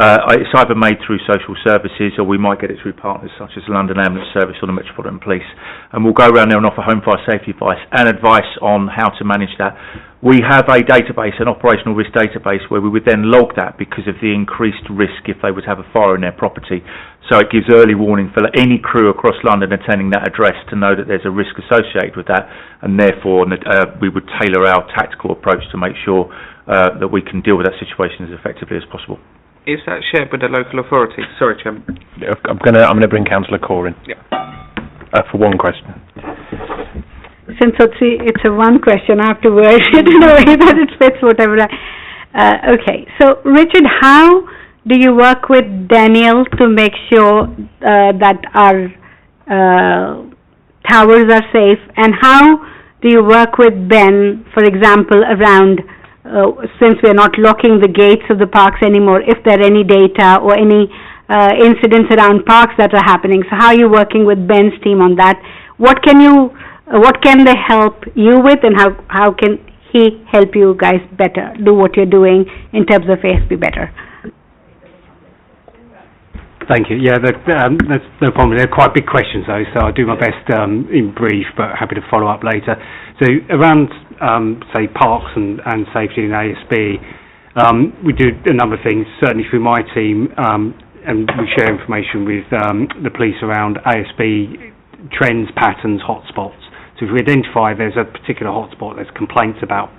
It's either made through social services, or we might get it through partners such as the London Ambulance Service or the Metropolitan Police, and we'll go around there and offer home fire safety advice and advice on how to manage that. We have a database, an operational risk database, where we would then log that because of the increased risk if they would have a fire in their property. So it gives early warning for any crew across London attending that address to know that there's a risk associated with that, and therefore we would tailor our tactical approach to make sure that we can deal with that situation as effectively as possible. Is that shared with the local authorities? Sorry, Chairman. I'm gonna bring Councillor Corr in. Yeah. For one question. Since it's a one question, I have to word it in a way that it fits whatever okay, so Richard, how do you work with Daniel to make sure that our towers are safe, and how do you work with Ben, for example, around since we're not locking the gates of the parks anymore, if there are any data or any incidents around parks that are happening? So how are you working with Ben's team on that? What can they help you with, and how can he help you guys better do what you're doing in terms of ASB better? Thank you. Yeah, that's no problem. They're quite big questions though, so I'll do my best in brief, but happy to follow up later. So around, say, parks and safety in ASB, we do a number of things, certainly through my team, and we share information with the police around ASB trends, patterns, hotspots. So if we identify there's a particular hotspot, there's complaints about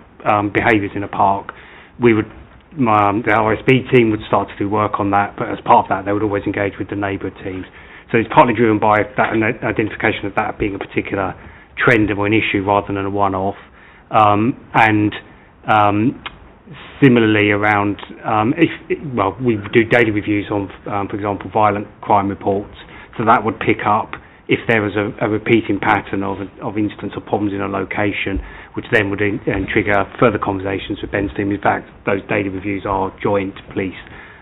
behaviours in a park, we would the RSB team would start to do work on that, but as part of that they would always engage with the neighbourhood teams. So it's partly driven by that identification of that being a particular trend or an issue rather than a one-off. And similarly around, we do daily reviews on, for example, violent crime reports, so that would pick up if there was a repeating pattern of incidents or problems in a location, which then would trigger further conversations with Ben's team. In fact, those daily reviews are joint police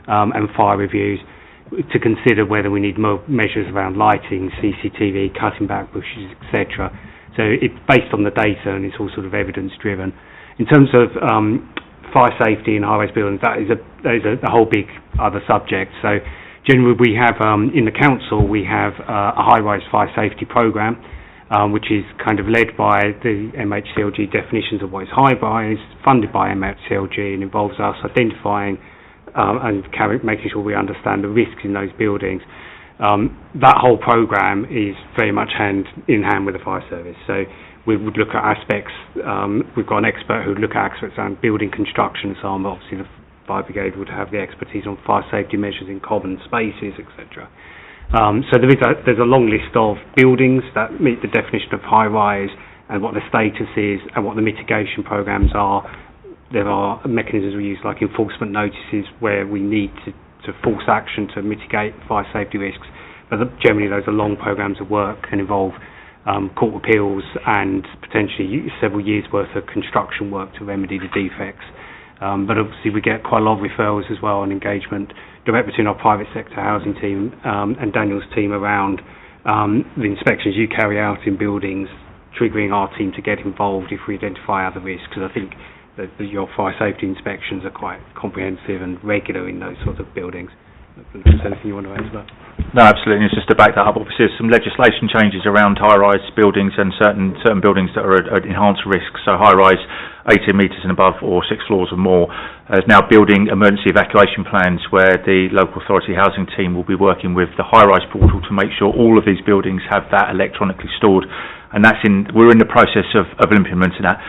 and fire reviews to consider whether we need more measures around lighting, CCTV, cutting back bushes, etc. So it's based on the data, and it's all sort of evidence driven. In terms of fire safety in high-rise buildings, that is a whole big other subject. So generally we have, in the council, we have a high-rise fire safety programme, which is kind of led by the MHCLG definitions of what is high-rise, funded by MHCLG, and involves us identifying and making sure we understand the risks in those buildings. That whole programme is very much hand in hand with the fire service. So we would look at aspects, we've got an expert who would look at aspects around building construction and so on, but obviously the fire brigade would have the expertise on fire safety measures in common spaces, etc. So there's a long list of buildings that meet the definition of high-rise and what the status is and what the mitigation programmes are. There are mechanisms we use like enforcement notices where we need to force action to mitigate fire safety risks, but generally those are long programmes of work and involve court appeals and potentially several years' worth of construction work to remedy the defects. But obviously we get quite a lot of referrals as well and engagement direct between our private sector housing team and Daniel's team around the inspections you carry out in buildings, triggering our team to get involved if we identify other risks, because I think that your fire safety inspections are quite comprehensive and regular in those sorts of buildings. If there's anything you want to add to that. No, absolutely. It's just to back that up. Obviously, there's some legislation changes around high-rise buildings and certain buildings that are at enhanced risk. So high-rise, 18 metres and above, or 6 floors or more, is now building emergency evacuation plans where the local authority housing team will be working with the high-rise portal to make sure all of these buildings have that electronically stored. And we're in the process of implementing that.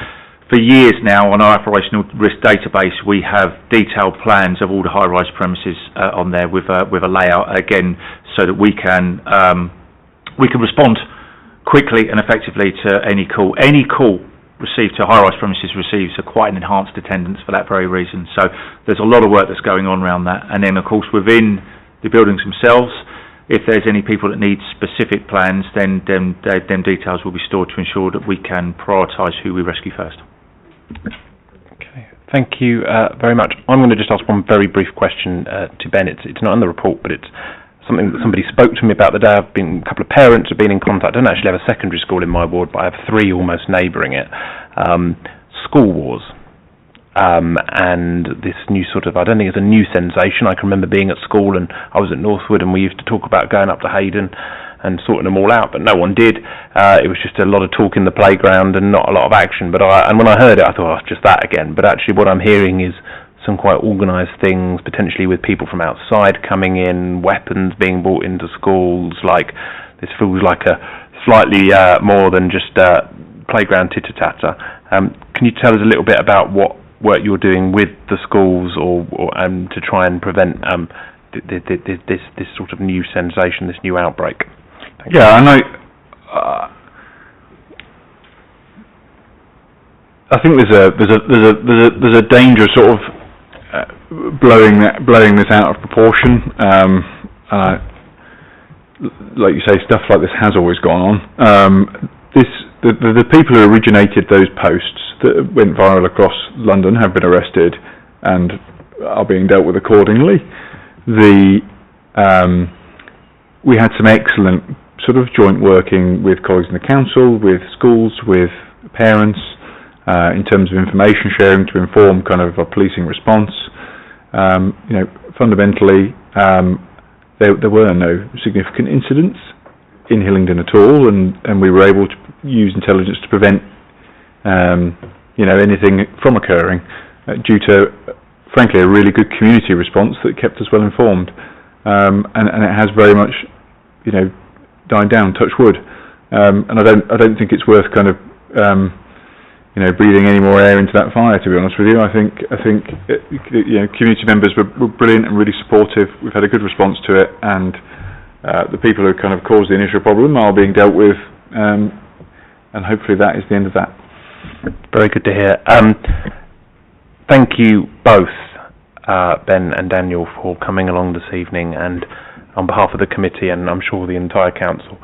For years now, on our operational risk database, we have detailed plans of all the high-rise premises on there with a layout, again, so that we can respond quickly and effectively to any call. Any call received to high-rise premises receives quite an enhanced attendance for that very reason. So there's a lot of work that's going on around that. And then, of course, within the buildings themselves, if there's any people that need specific plans, then details will be stored to ensure that we can prioritise who we rescue first. Okay, thank you very much. I'm going to just ask one very brief question to Ben. It's not in the report, but it's something that somebody spoke to me about the day. A couple of parents have been in contact. I don't actually have a secondary school in my ward, but I have 3 almost neighbouring it. School wars. And this new sort of, I don't think it's a new sensation. I can remember being at school, and I was at Northwood, and we used to talk about going up to Hayden and sorting them all out, but no one did. It was just a lot of talk in the playground and not a lot of action. But when I heard it, I thought, oh, it's just that again. But actually what I'm hearing is some quite organised things, potentially with people from outside coming in, weapons being brought into schools. Like, this feels like a slightly more than just playground titter-tatter. Can you tell us a little bit about what work you're doing with the schools or to try and prevent this sort of new sensation, this new outbreak? Yeah, and I think there's a danger of sort of blowing this out of proportion. Like you say, stuff like this has always gone on. The people who originated those posts that went viral across London have been arrested and are being dealt with accordingly. We had some excellent sort of joint working with colleagues in the council, with schools, with parents, in terms of information sharing to inform kind of a policing response. Fundamentally, there were no significant incidents in Hillingdon at all, and we were able to use intelligence to prevent anything from occurring due to, frankly, a really good community response that kept us well informed. And it has very much, died down, touch wood. And I don't think it's worth kind of, breathing any more air into that fire, to be honest with you. I think community members were brilliant and really supportive. We've had a good response to it, and the people who kind of caused the initial problem are being dealt with, and hopefully that is the end of that. Very good to hear. Thank you both, Ben and Daniel, for coming along this evening, and on behalf of the committee and I'm sure the entire council,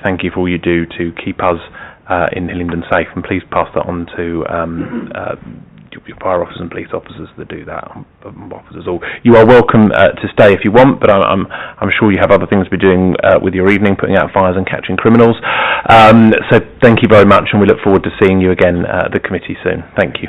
thank you for all you do to keep us in Hillingdon safe, and please pass that on to your fire officers and police officers that do that, officers all. You are welcome to stay if you want, but I'm sure you have other things to be doing with your evening, putting out fires and catching criminals. So thank you very much, and we look forward to seeing you again at the committee soon. Thank you.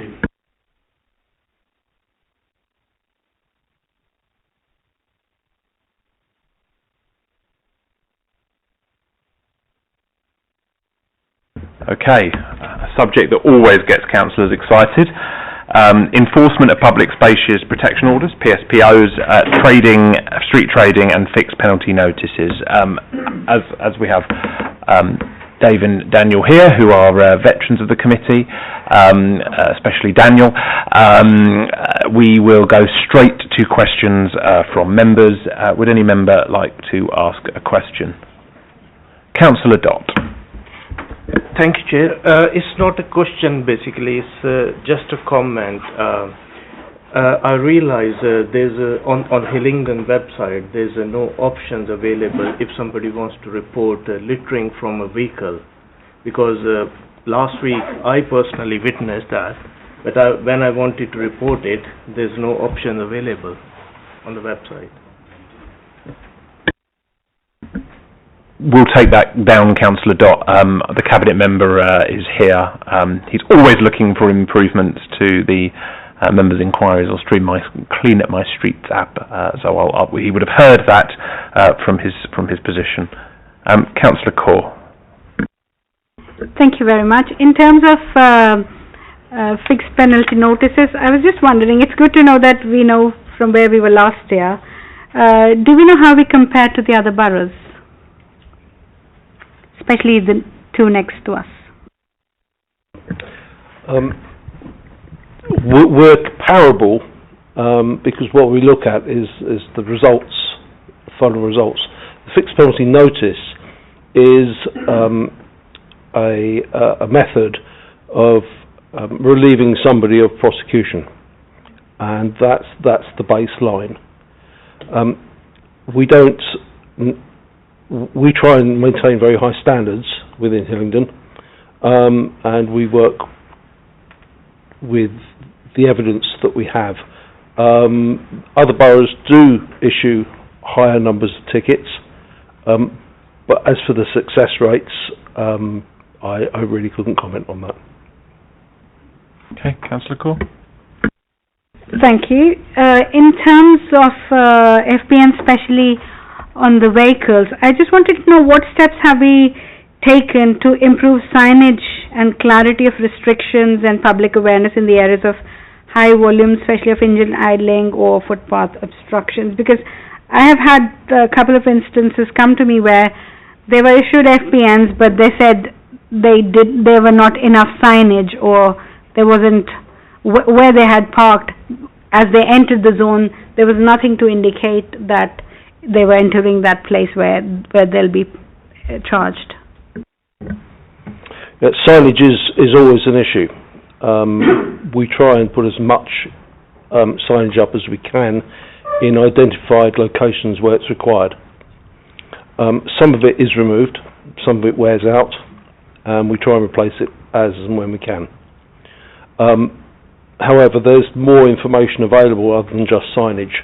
Okay, a subject that always gets councillors excited. Enforcement of public spaces protection orders, PSPOs, street trading and fixed penalty notices. As we have Dave and Daniel here, who are veterans of the committee, especially Daniel, we will go straight to questions from members. Would any member like to ask a question? Councillor Dott. Thank you, Chair. It's not a question, basically. It's just a comment. I realize there's on Hillingdon website there's no options available if somebody wants to report littering from a vehicle, because last week I personally witnessed that, but when I wanted to report it, there's no option available on the website. We'll take that down, Councillor Dott. The Cabinet member is here. He's always looking for improvements to the members' inquiries or stream my Clean Up My Streets app. So he would have heard that from his position. Councillor Kaur. Thank you very much. In terms of fixed penalty notices, I was just wondering, it's good to know that we know from where we were last year. Do we know how we compare to the other boroughs, especially the two next to us? We're comparable because what we look at is the results, final results. The fixed penalty notice is a method of relieving somebody of prosecution, and that's the baseline. We try and maintain very high standards within Hillingdon, and we work with the evidence that we have. Other boroughs do issue higher numbers of tickets, but as for the success rates, I really couldn't comment on that. Okay, Councillor Kaur. Thank you. In terms of FPN, especially on the vehicles, I just wanted to know what steps have we taken to improve signage and clarity of restrictions and public awareness in the areas of high volume, especially of engine idling or footpath obstructions? Because I have had a couple of instances come to me where they were issued FPNs, but they said there were not enough signage, or there wasn't where they had parked. As they entered the zone, there was nothing to indicate that they were entering that place where they'll be charged. Signage is always an issue. We try and put as much signage up as we can in identified locations where it's required. Some of it is removed, some of it wears out, and we try and replace it as and when we can. However, there's more information available other than just signage.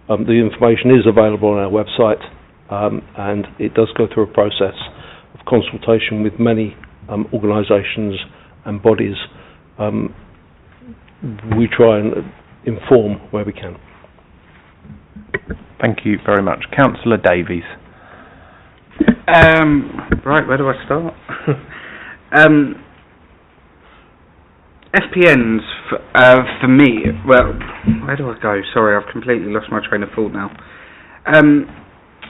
The information is available on our website, and it does go through a process of consultation with many organisations and bodies. We try and inform where we can. Thank you very much. Councillor Davies. Right, where do I start? FPNs, for me, well, where do I go? Sorry, I've completely lost my train of thought now.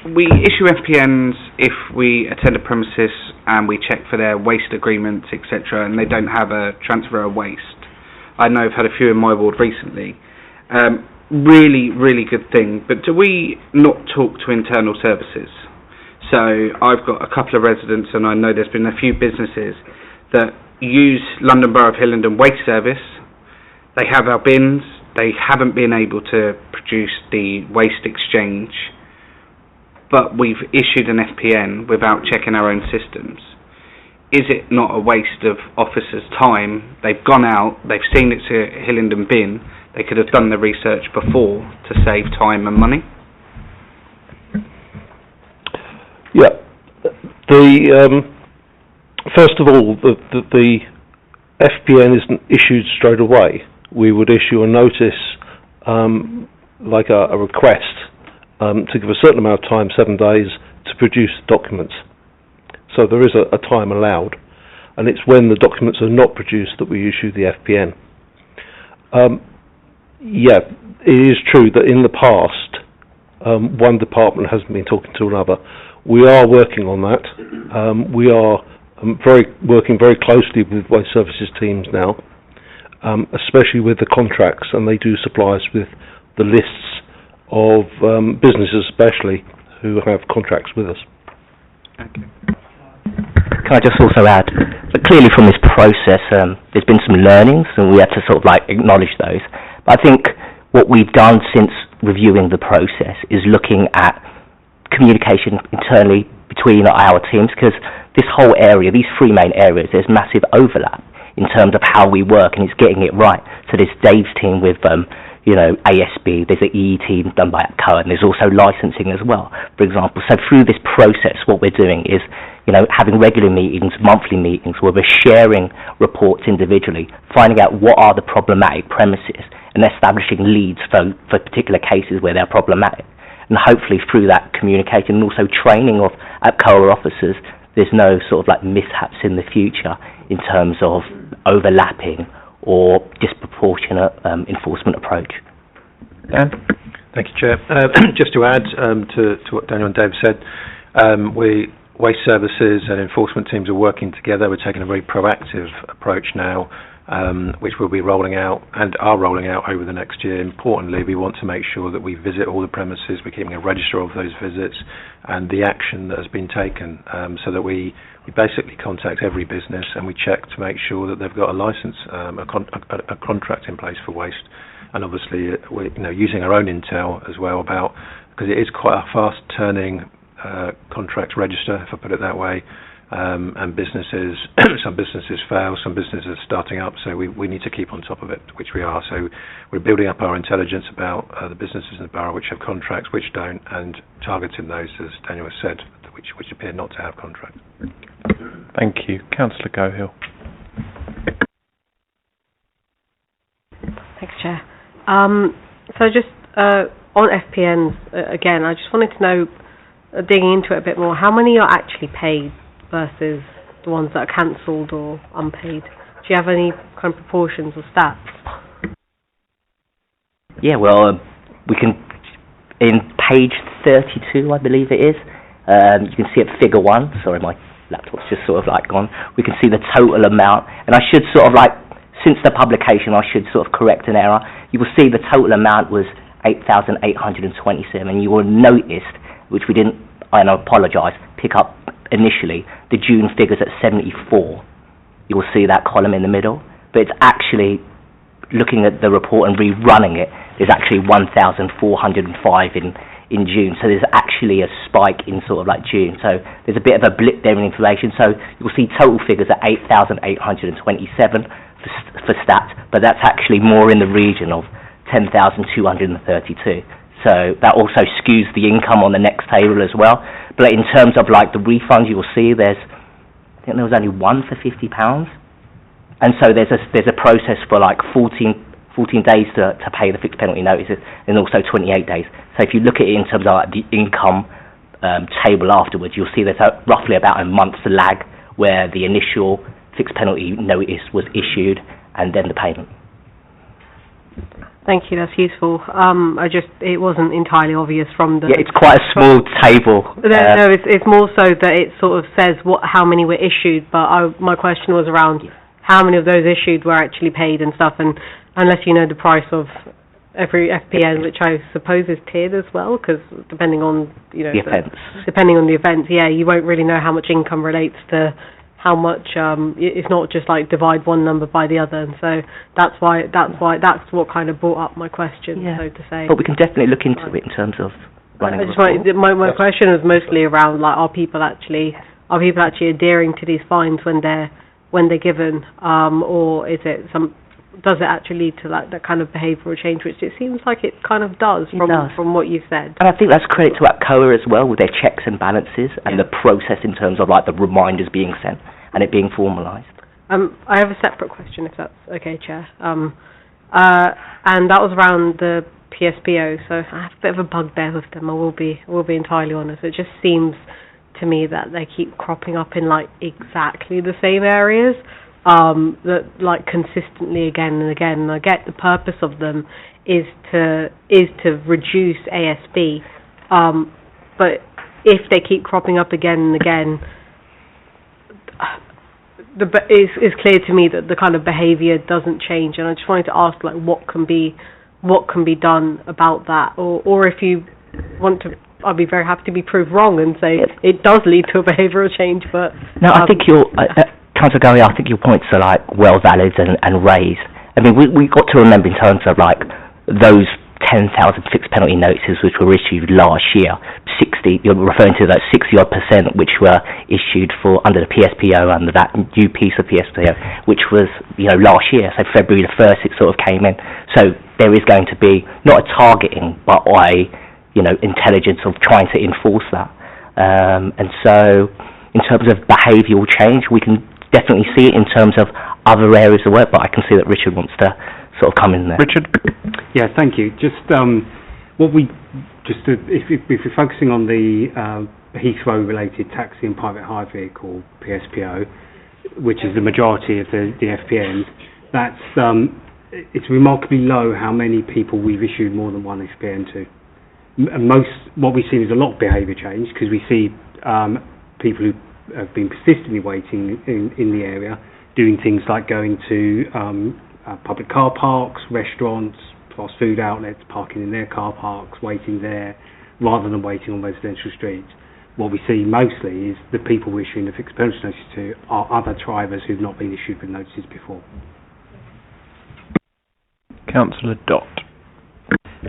We issue FPNs if we attend a premises and we check for their waste agreements, etc., and they don't have a transfer of waste. I know I've had a few in my ward recently. Really, really good thing, but do we not talk to internal services? So I've got a couple of residents, and I know there's been a few businesses that use London Borough of Hillingdon Waste Service. They have our bins. They haven't been able to produce the waste exchange, but we've issued an FPN without checking our own systems. Is it not a waste of officers' time? They've gone out, they've seen it's a Hillingdon bin, they could have done the research before to save time and money. Yeah. First of all, the FPN isn't issued straight away. We would issue a notice, like a request, to give a certain amount of time, 7 days, to produce documents. So there is a time allowed, and it's when the documents are not produced that we issue the FPN. Yeah, it is true that in the past, one department hasn't been talking to another. We are working on that. We are working very closely with Waste Services teams now, especially with the contracts, and they do supply us with the lists of businesses especially who have contracts with us. Okay. Can I just also add, clearly from this process there's been some learnings and we have to sort of like acknowledge those. But I think what we've done since reviewing the process is looking at communication internally between our teams, because this whole area, these three main areas, there's massive overlap in terms of how we work, and it's getting it right. So there's Dave's team with ASB, there's an EE team done by ATCO, and there's also licensing as well, for example. So through this process, what we're doing is, having regular meetings, monthly meetings, where we're sharing reports individually, finding out what are the problematic premises, and establishing leads for particular cases where they're problematic. And hopefully through that communicating and also training of APCOA officers, there's no sort of like mishaps in the future in terms of overlapping or disproportionate enforcement approach. Dan? Thank you, Chair. Just to add to what Daniel and Dave said, Waste Services and enforcement teams are working together. We're taking a very proactive approach now, which we'll be rolling out and are rolling out over the next year. Importantly, we want to make sure that we visit all the premises, we're keeping a register of those visits and the action that has been taken, so that we basically contact every business and we check to make sure that they've got a licence, a contract in place for waste. And obviously, we're using our own intel as well about, because it is quite a fast-turning contract register, if I put it that way, and businesses, some businesses fail, some businesses are starting up, so we need to keep on top of it, which we are. So we're building up our intelligence about the businesses in the borough which have contracts, which don't, and targeting those, as Daniel has said, which appear not to have contracts. Thank you. Councillor Gohill. Thanks, Chair. So just on FPNs, again, I just wanted to know, digging into it a bit more, how many are actually paid versus the ones that are cancelled or unpaid? Do you have any kind of proportions or stats? Yeah, well, we can, in page 32, I believe it is, you can see at figure 1, sorry, my laptop's just sort of like gone, we can see the total amount, and I should sort of like, since the publication, I should sort of correct an error. You will see the total amount was 8,827. You will notice, which we didn't, and I apologise, pick up initially, the June figures at 74. You will see that column in the middle, but it's actually, looking at the report and rerunning it, there's actually 1,405 in June, so there's actually a spike in sort of like June, so there's a bit of a blip there in information, so you'll see total figures at 8,827 for stats, but that's actually more in the region of 10,232. So that also skews the income on the next table as well. But in terms of like the refunds, you will see I think there was only one for £50, and so there's a process for like 14 days to pay the fixed penalty notices, and also 28 days. So if you look at it in terms of like the income table afterwards, you'll see there's roughly about a month's lag where the initial fixed penalty notice was issued and then the payment. Thank you, that's useful. It wasn't entirely obvious from the... Yeah, it's quite a small table. No, it's more so that it sort of says how many were issued, but my question was around how many of those issued were actually paid and stuff, and unless you know the price of every FPN, which I suppose is tiered as well, because depending on, the events. Depending on the events, you won't really know how much income relates to how much, it's not just like divide one number by the other, and so that's what kind of brought up my question, so to say. But we can definitely look into it in terms of running a report. My question was mostly around like, are people actually adhering to these fines when they're given, or is it does it actually lead to like that kind of behavioural change, which it seems like it kind of does from what you've said. And I think that's credit to APCOA as well, with their checks and balances and the process in terms of like the reminders being sent and it being formalised. I have a separate question, if that's okay, Chair. And that was around the PSPO. So I have a bit of a bugbear with them. I will be entirely honest. It just seems to me that they keep cropping up in like exactly the same areas. That like consistently again and again, and I get the purpose of them is to reduce ASB, but if they keep cropping up again and again, it's clear to me that the kind of behaviour doesn't change, and I just wanted to ask like what can be done about that, or if you want to, I'd be very happy to be proved wrong and say it does lead to a behavioural change. But no, I think you're. Councillor Gary, I think your points are like well valid and raised. I mean, we got to remember in terms of like those 10,000 fixed penalty notices which were issued last year, 60, you're referring to that 60-odd% which were issued for under the PSPO, under that new piece of PSPO, which was, last year, so February the 1st it sort of came in. So there is going to be not a targeting, but intelligence of trying to enforce that. And so in terms of behavioural change, we can definitely see it in terms of other areas of work, but I can see that Richard wants to sort of come in there. Richard? Yeah, thank you. Just if we're focusing on the Heathrow-related taxi and private hire vehicle PSPO, which is the majority of the FPNs, it's remarkably low how many people we've issued more than one FPN to. What we've seen is a lot of behaviour change, because we see people who have been persistently waiting in the area, doing things like going to public car parks, restaurants, fast food outlets, parking in their car parks, waiting there, rather than waiting on residential streets. What we see mostly is the people we're issuing the fixed purchase notice to are other drivers who've not been issued with notices before. Councillor Dott.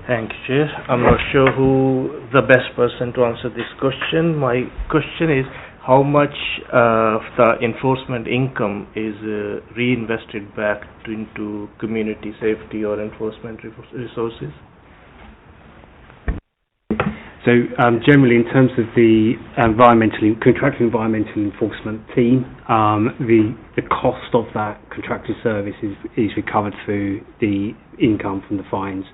Thank you, Chair. I'm not sure who the best person to answer this question. My question is, how much of the enforcement income is reinvested back into community safety or enforcement resources? So generally, in terms of the contractual environmental enforcement team, the cost of that contracted service is recovered through the income from the fines,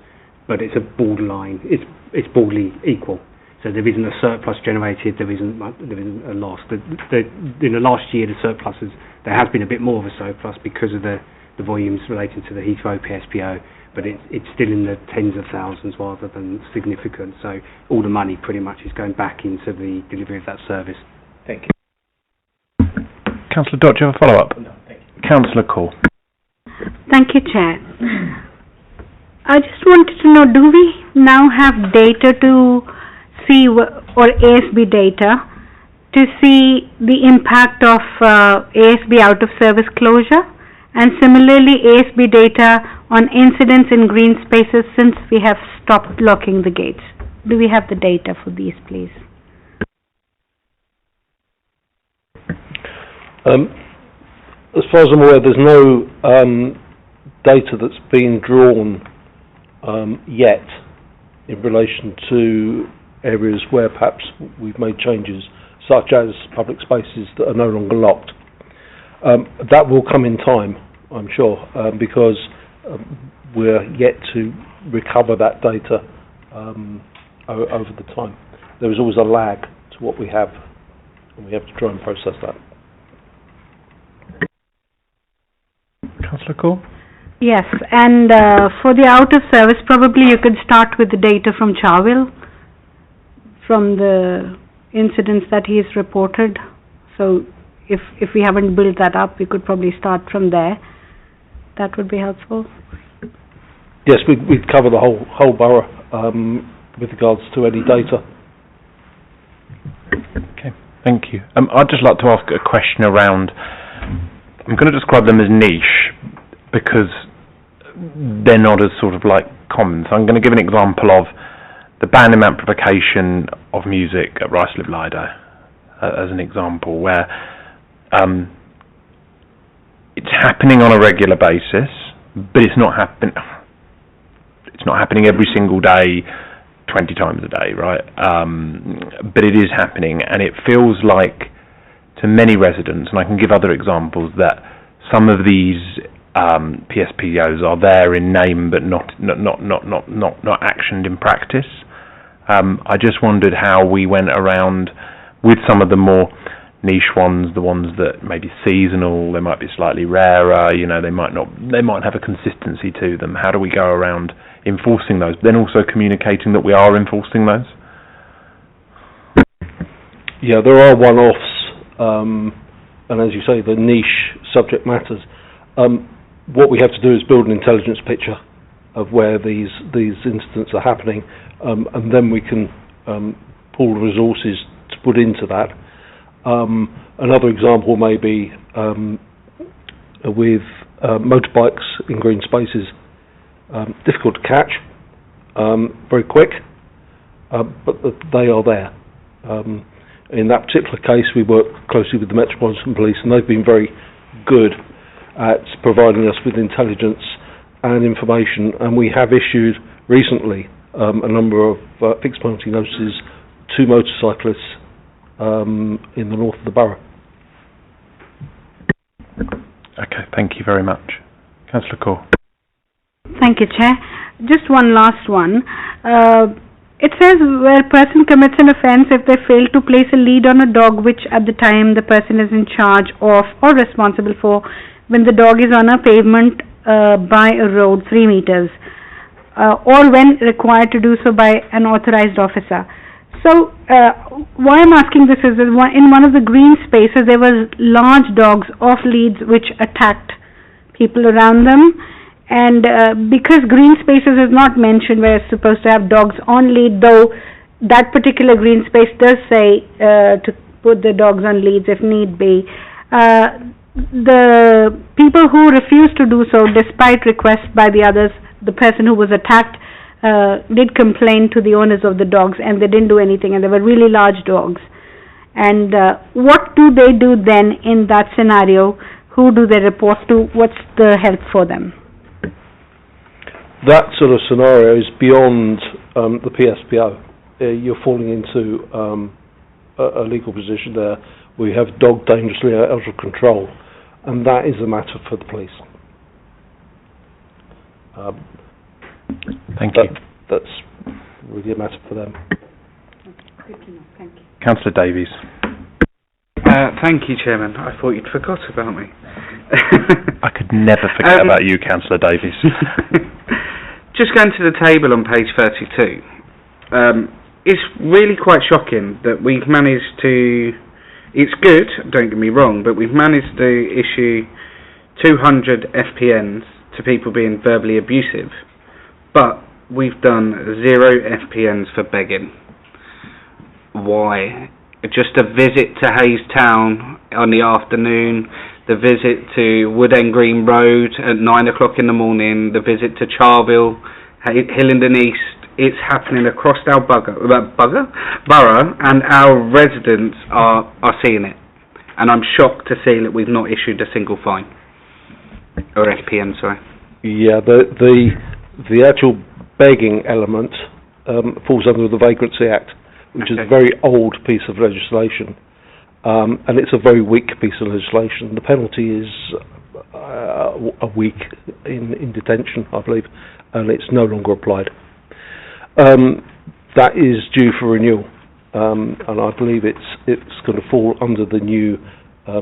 but it's it's broadly equal. So there isn't a surplus generated, there isn't a loss. In the last year, there has been a bit more of a surplus because of the volumes relating to the Heathrow PSPO, but it's still in the tens of thousands rather than significant. So all the money pretty much is going back into the delivery of that service. Thank you. Councillor Dott, do you have a follow-up? No, thank you. Councillor Call. Thank you, Chair. I just wanted to know, do we now have data to see, or ASB data, to see the impact of ASB out-of-service closure, and similarly ASB data on incidents in green spaces since we have stopped locking the gates? Do we have the data for these, please? As far as I'm aware, there's no data that's been drawn yet in relation to areas where perhaps we've made changes, such as public spaces that are no longer locked. That will come in time, I'm sure, because we're yet to recover that data over the time. There is always a lag to what we have, and we have to try and process that. Councillor Call? Yes, and for the out-of-service, probably you could start with the data from Charville, from the incidents that he's reported. So if we haven't built that up, we could probably start from there. That would be helpful. Yes, we'd cover the whole borough with regards to any data. Okay, thank you. I'd just like to ask a question around, I'm going to describe them as niche because they're not as sort of like common. So I'm going to give an example of the banning amplification of music at Ruislip Lido as an example, where it's happening on a regular basis, but it's not happening every single day, 20 times a day, right? But it is happening, and it feels like to many residents, and I can give other examples, that some of these PSPOs are there in name but not actioned in practice. I just wondered how we went around with some of the more niche ones, the ones that may be seasonal, they might be slightly rarer, they might have a consistency to them. How do we go around enforcing those, then also communicating that we are enforcing those? Yeah, there are one-offs, and as you say, the niche subject matters. What we have to do is build an intelligence picture of where these incidents are happening, and then we can pull resources to put into that. Another example may be with motorbikes in green spaces. Difficult to catch, very quick, but they are there. In that particular case, we work closely with the Metropolitan Police, and they've been very good at providing us with intelligence and information, and we have issued recently a number of fixed penalty notices to motorcyclists in the north of the borough. Okay, thank you very much. Councillor Call. Thank you, Chair. Just one last one. It says where a person commits an offence if they fail to place a lead on a dog which at the time the person is in charge of or responsible for when the dog is on a pavement by a road 3 meters or when required to do so by an authorized officer. So why I'm asking this is in one of the green spaces there was large dogs off leads which attacked people around them. And because green spaces is not mentioned where it's supposed to have dogs on lead, though that particular green space does say to put the dogs on leads if need be, the people who refused to do so despite requests by the others, the person who was attacked did complain to the owners of the dogs and they didn't do anything, and they were really large dogs. And what do they do then in that scenario? Who do they report to? What's the help for them? That sort of scenario is beyond the PSPO. You're falling into a legal position there where you have a dog dangerously out of control, and that is a matter for the police. Thank you. That's really a matter for them. Thank you. Councillor Davies. Thank you, Chairman. I thought you'd forgot about me. I could never forget about you, Councillor Davies. Just going to the table on page 32, it's really quite shocking that we've managed to, it's good, don't get me wrong, but we've managed to issue 200 FPNs to people being verbally abusive, but we've done 0 FPNs for begging. Why? Just a visit to Hayes Town on the afternoon, the visit to Wood End Green Road at 9 o'clock in the morning, the visit to Charville, Hillingdon East. It's happening across our borough, and our residents are seeing it. And I'm shocked to see that we've not issued a single fine. Or FPN, sorry. Yeah, the actual begging element falls under the Vagrancy Act, which is a very old piece of legislation. And it's a very weak piece of legislation. The penalty is a week in detention, I believe, and it's no longer applied. That is due for renewal, and I believe it's going to fall under the new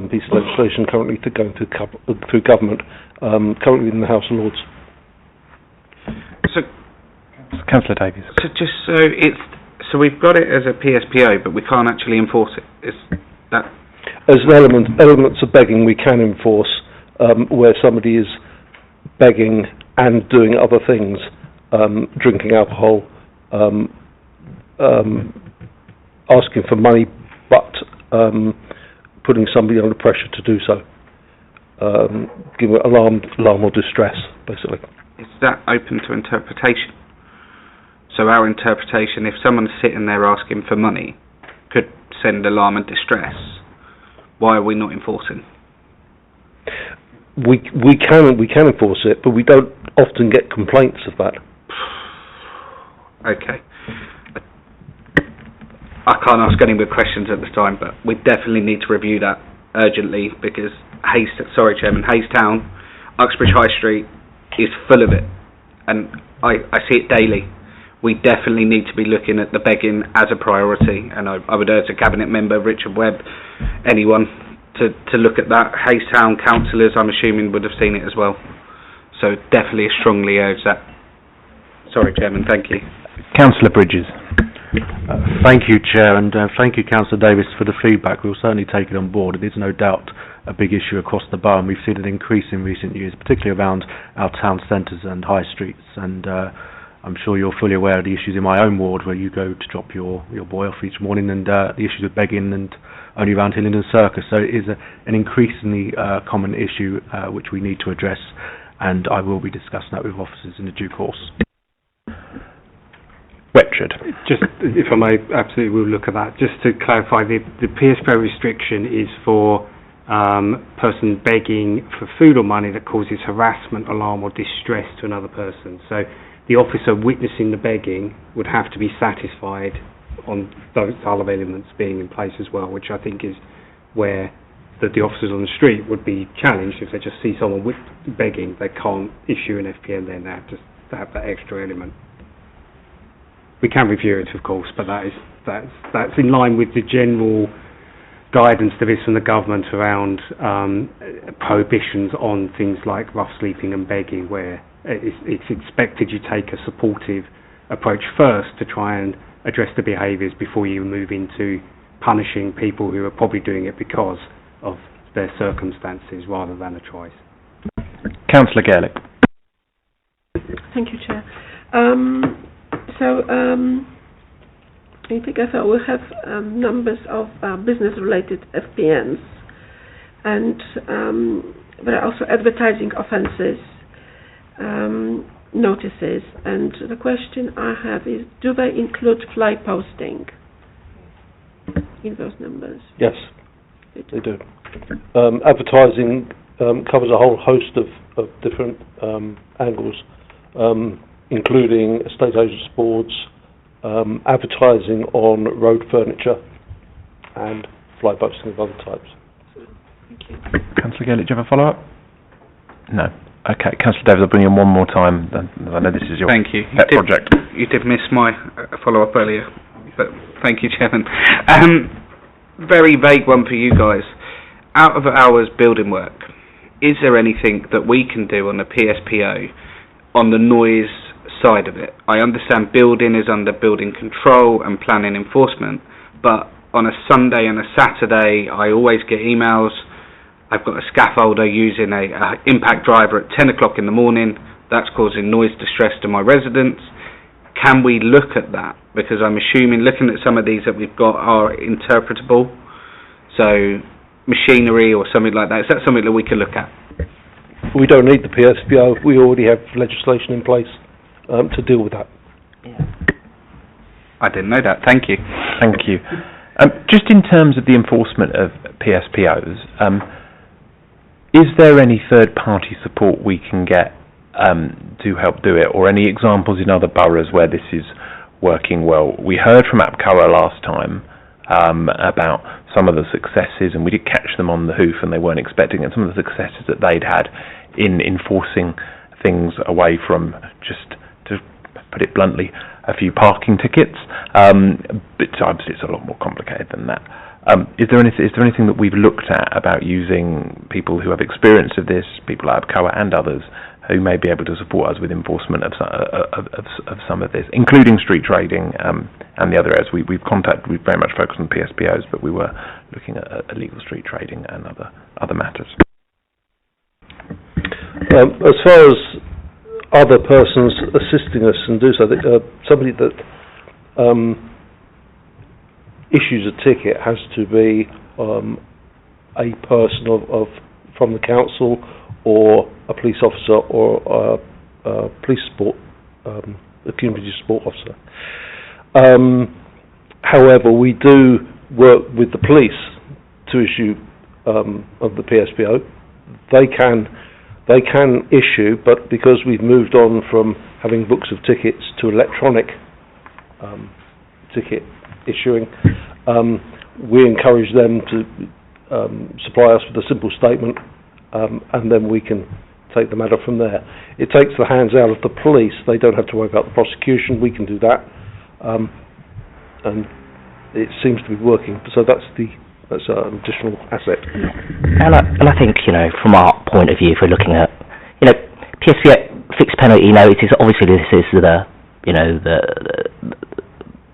piece of legislation currently going through government, currently in the House of Lords. So, Councillor Davies. So we've got it as a PSPO, but we can't actually enforce it. Is that? As an elements of begging we can enforce, where somebody is begging and doing other things, drinking alcohol, asking for money, but putting somebody under pressure to do so, giving alarm or distress, basically. Is that open to interpretation? So our interpretation, if someone's sitting there asking for money, could send alarm and distress. Why are we not enforcing? We can enforce it, but we don't often get complaints of that. Okay. I can't ask any more questions at this time, but we definitely need to review that urgently, because Hayes Town, Uxbridge High Street is full of it, and I see it daily. We definitely need to be looking at the begging as a priority, and I would urge a Cabinet Member, Richard Webb, anyone, to look at that. Hayes Town councillors, I'm assuming, would have seen it as well. So definitely strongly urge that. Sorry, Chairman, thank you. Councillor Bridges. Thank you, Chair, and thank you, Councillor Davis, for the feedback. We'll certainly take it on board. It is no doubt a big issue across the borough, and we've seen an increase in recent years, particularly around our town centres and high streets. And I'm sure you're fully aware of the issues in my own ward, where you go to drop your boy off each morning, and the issues with begging, and only around Hillingdon Circus. So it is an increasingly common issue which we need to address, and I will be discussing that with officers in the due course. Richard. Just, if I may, absolutely we'll look at that. Just to clarify, the PSPO restriction is for person begging for food or money that causes harassment, alarm or distress to another person. So the officer witnessing the begging would have to be satisfied on those other elements being in place as well, which I think is where that the officers on the street would be challenged if they just see someone begging. They can't issue an FPN then, they have to have that extra element. We can review it, of course, but that's in line with the general guidance there is from the government around prohibitions on things like rough sleeping and begging, where it's expected you take a supportive approach first to try and address the behaviours before you move into punishing people who are probably doing it because of their circumstances rather than a choice. Councillor Gaelic. Thank you, Chair. In PKFL we have numbers of business-related FPNs, and there are also advertising offences, notices, and the question I have is, do they include fly posting in those numbers? Yes, they do. Advertising covers a whole host of different angles, including estate agents boards, advertising on road furniture, and fly posting of other types. Thank you. Councillor Gaelic, do you have a follow-up? No. Okay, Councillor Davis, I'll bring you on one more time. I know this is your Thank you. pet project. You did miss my follow-up earlier, but thank you, Chairman. Very vague one for you guys. Out of hours building work, is there anything that we can do on the PSPO on the noise side of it? I understand building is under building control and planning enforcement, but on a Sunday and a Saturday, I always get emails. I've got a scaffolder using a impact driver at 10 o'clock in the morning. That's causing noise distress to my residents. Can we look at that? Because I'm assuming, looking at some of these that we've got are interpretable. So machinery or something like that, is that something that we can look at? We don't need the PSPO. We already have legislation in place to deal with that. I didn't know that. Thank you. Thank you. Just in terms of the enforcement of PSPOs, is there any third-party support we can get to help do it, or any examples in other boroughs where this is working well? We heard from APCOA last time about some of the successes, and we did catch them on the hoof and they weren't expecting it, some of the successes that they'd had in enforcing things away from, just to put it bluntly, a few parking tickets. But obviously it's a lot more complicated than that. Is there anything that we've looked at about using people who have experience of this, people like APCOA and others, who may be able to support us with enforcement of some of this, including street trading and the other areas? We've very much focused on PSPOs, but we were looking at illegal street trading and other matters. As far as other persons assisting us and do so, somebody that issues a ticket has to be a person from the council, or a police officer, or a police support, a community support officer. However, we do work with the police to issue of the PSPO. They can issue, but because we've moved on from having books of tickets to electronic ticket issuing, we encourage them to supply us with a simple statement, and then we can take the matter from there. It takes the hands out of the police. They don't have to worry about the prosecution. We can do that, and it seems to be working. So that's an additional asset. And I think, from our point of view, if we're looking at, PSPO fixed penalty notices, obviously this is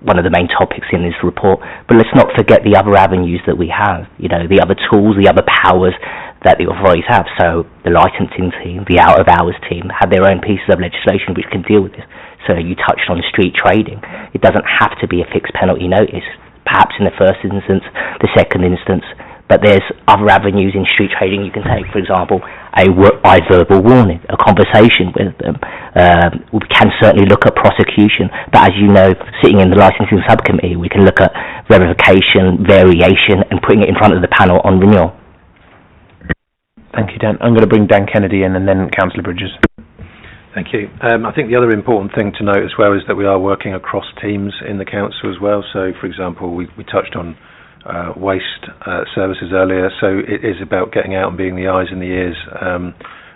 one of the main topics in this report, but let's not forget the other avenues that we have, the other tools, the other powers that the authorities have. So the licensing team, the out-of-hours team have their own pieces of legislation which can deal with this. So you touched on street trading. It doesn't have to be a fixed penalty notice, perhaps in the first instance, the second instance, but there's other avenues in street trading you can take. For example, a verbal warning, a conversation with them. We can certainly look at prosecution, but as you know, sitting in the licensing subcommittee, we can look at revocation, variation, and putting it in front of the panel on renewal. Thank you, Dan. I'm going to bring Dan Kennedy in, and then Councillor Bridges. Thank you. I think the other important thing to note as well is that we are working across teams in the council as well. So, for example, we touched on waste services earlier. So it is about getting out and being the eyes and the ears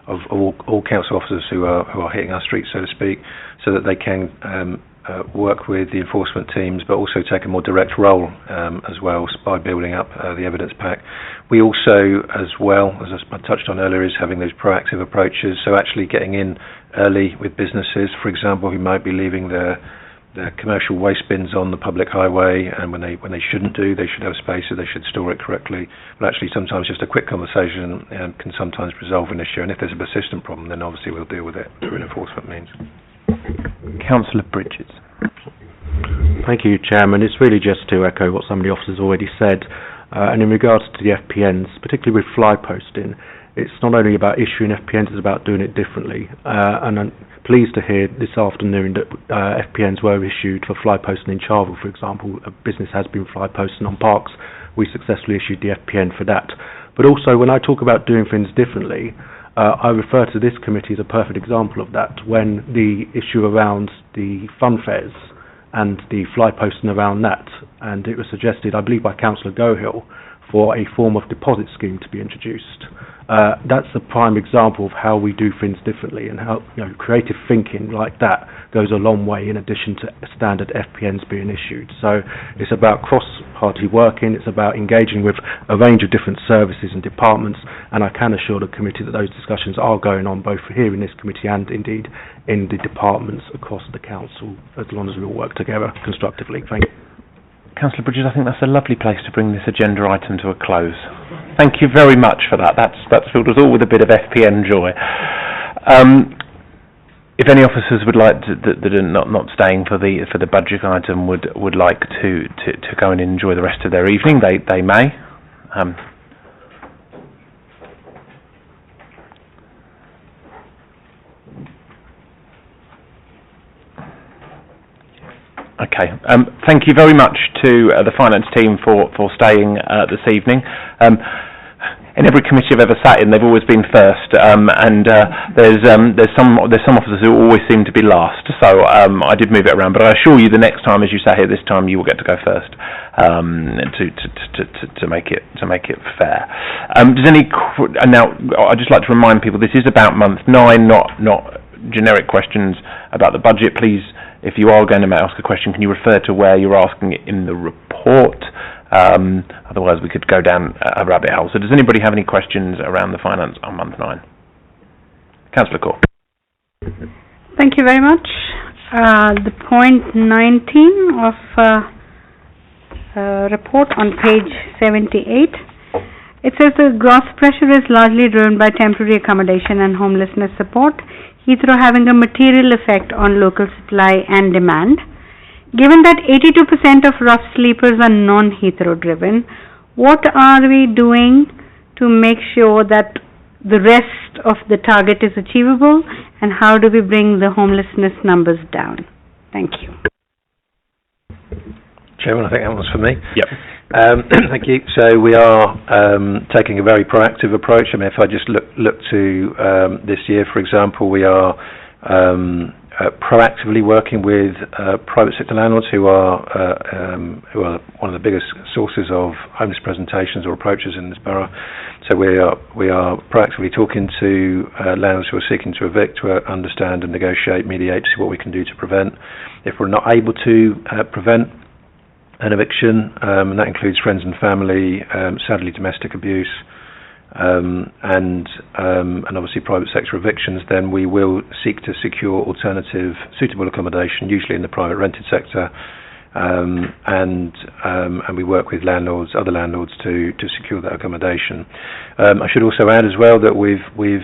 of all council officers who are hitting our streets, so to speak, so that they can work with the enforcement teams, but also take a more direct role as well by building up the evidence pack. We also, as well, as I touched on earlier, is having those proactive approaches, so actually getting in early with businesses, for example, who might be leaving their commercial waste bins on the public highway, and when they shouldn't do, they should have spaces, they should store it correctly. But actually sometimes just a quick conversation can sometimes resolve an issue, and if there's a persistent problem, then obviously we'll deal with it through enforcement means. Councillor Bridges. Thank you, Chairman. It's really just to echo what some of the officers already said, and in regards to the FPNs, particularly with fly posting, it's not only about issuing FPNs, it's about doing it differently. And I'm pleased to hear this afternoon that FPNs were issued for fly posting in Charvel, for example. A business has been fly posting on parks. We successfully issued the FPN for that. But also, when I talk about doing things differently, I refer to this committee as a perfect example of that, when the issue around the fun fairs and the fly posting around that, and it was suggested, I believe by Councillor Gohill, for a form of deposit scheme to be introduced. That's a prime example of how we do things differently, and how creative thinking like that goes a long way in addition to standard FPNs being issued. So it's about cross-party working, it's about engaging with a range of different services and departments, and I can assure the committee that those discussions are going on both here in this committee and indeed in the departments across the council, as long as we all work together constructively. Thank you. Councillor Bridges, I think that's a lovely place to bring this agenda item to a close. Thank you very much for that. That's filled us all with a bit of FPN joy. If any officers would like to, that are not staying for the budget item would like to go and enjoy the rest of their evening, they may. Okay. Thank you very much to the finance team for staying this evening. In every committee I've ever sat in, they've always been first, and there's some officers who always seem to be last. So I did move it around, but I assure you, the next time, as you sat here this time, you will get to go first to make it fair. Now I'd just like to remind people this is about month 9, not generic questions about the budget. Please, if you are going to ask a question, can you refer to where you're asking it in the report? Otherwise we could go down a rabbit hole. So does anybody have any questions around the finance on month 9? Councillor Corr. Thank you very much. The point 19 of report on page 78. It says the gross pressure is largely driven by temporary accommodation and homelessness support, Heathrow having a material effect on local supply and demand. Given that 82% of rough sleepers are non-Heathrow driven, what are we doing to make sure that the rest of the target is achievable, and how do we bring the homelessness numbers down? Thank you. Chairman, I think that one's for me. Yep. Thank you. So we are taking a very proactive approach. I mean, if I just look to this year, for example, we are proactively working with private sector landlords who are one of the biggest sources of homeless presentations or approaches in this borough. So we are proactively talking to landlords who are seeking to evict, to understand and negotiate, mediate, to see what we can do to prevent. If we're not able to prevent an eviction, and that includes friends and family, sadly domestic abuse, and obviously private sector evictions, then we will seek to secure alternative suitable accommodation, usually in the private rented sector, and we work with other landlords to secure that accommodation. I should also add as well that with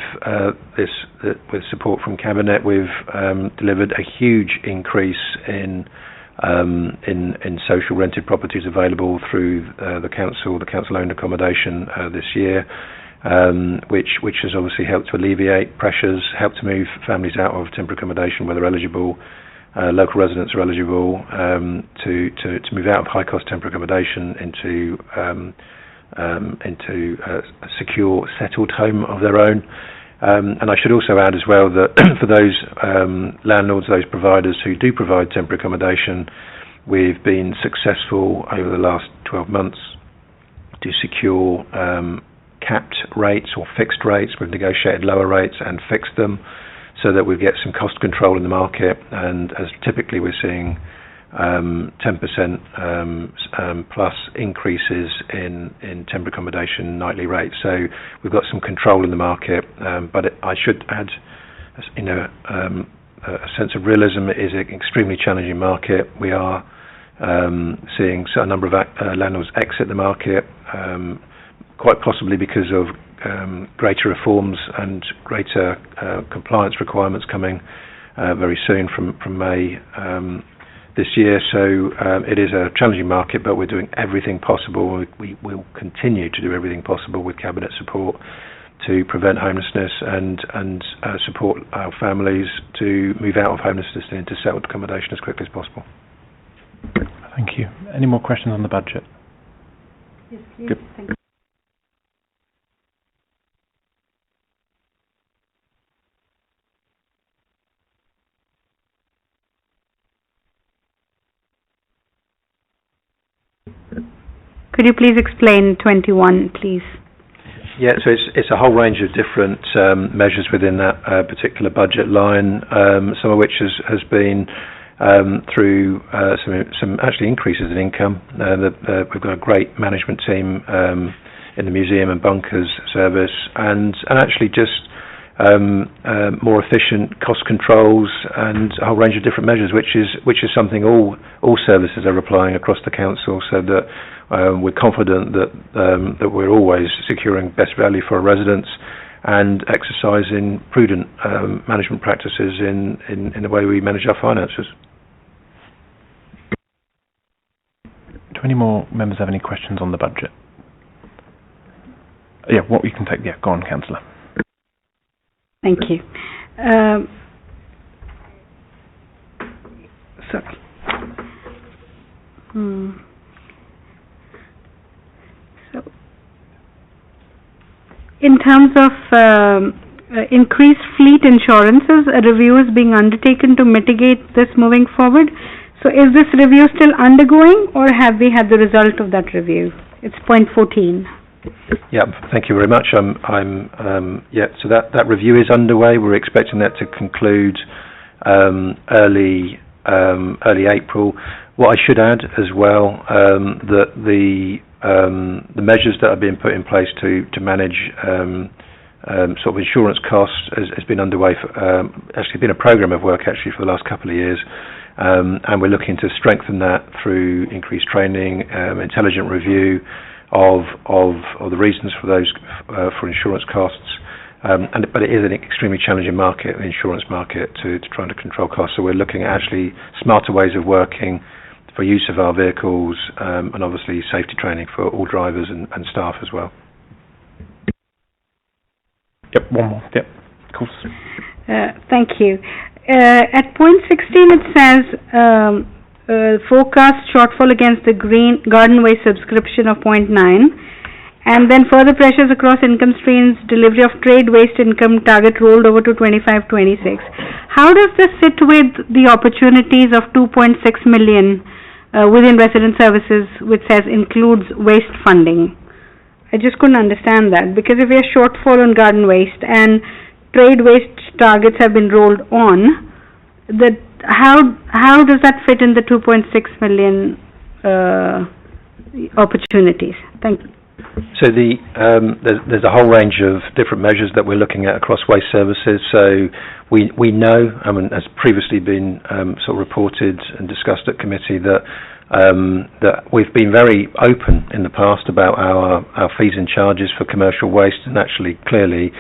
support from Cabinet, we've delivered a huge increase in social rented properties available through the council-owned accommodation this year, which has obviously helped to alleviate pressures, helped to move families out of temporary accommodation where they're eligible. Local residents are eligible to move out of high-cost temporary accommodation into a secure, settled home of their own. And I should also add as well that for those landlords, those providers who do provide temporary accommodation, we've been successful over the last 12 months to secure capped rates or fixed rates. We've negotiated lower rates and fixed them so that we get some cost control in the market, and as typically we're seeing 10% plus increases in temporary accommodation nightly rates. So we've got some control in the market, but I should add, a sense of realism. It is an extremely challenging market. We are seeing a number of landlords exit the market, quite possibly because of greater reforms and greater compliance requirements coming very soon from May this year. So it is a challenging market, but we're doing everything possible. We will continue to do everything possible with Cabinet support to prevent homelessness and support our families to move out of homelessness and into settled accommodation as quickly as possible. Thank you. Any more questions on the budget? Yes, please. Good. Thank you. Could you please explain 21, please? Yeah, so it's a whole range of different measures within that particular budget line, some of which has been through some actually increases in income. We've got a great management team in the museum and bunkers service, and actually just more efficient cost controls and a whole range of different measures, which is something all services are applying across the council, so that we're confident that we're always securing best value for our residents and exercising prudent management practices in the way we manage our finances. Do any more members have any questions on the budget? Yeah, what we can take. Yeah, go on, Councillor. Thank you. Sorry. So, in terms of increased fleet insurances, a review is being undertaken to mitigate this moving forward. So is this review still undergoing, or have we had the result of that review? It's point 14. Yeah, thank you very much. So that review is underway. We're expecting that to conclude early April. What I should add as well, that the measures that are being put in place to manage sort of insurance costs has been underway for actually been a program of work actually for the last couple of years, and we're looking to strengthen that through increased training, intelligent review of the reasons for those for insurance costs, but it is an extremely challenging market, the insurance market, to trying to control costs. So we're looking at actually smarter ways of working for use of our vehicles, and obviously safety training for all drivers and staff as well. Yep, one more. Yep, of course. Thank you. At point 16 it says forecast shortfall against the Green Garden Waste subscription of 0.9, and then further pressures across income streams, delivery of trade waste income target rolled over to 25-26. How does this sit with the opportunities of 2.6 million within resident services, which says includes waste funding? I just couldn't understand that, because if we are shortfall on garden waste and trade waste targets have been rolled on, that how does that fit in the 2.6 million opportunities? Thank you. So there's a whole range of different measures that we're looking at across waste services. So we know, as previously been sort of reported and discussed at committee, that we've been very open in the past about our fees and charges for commercial waste, and actually clearly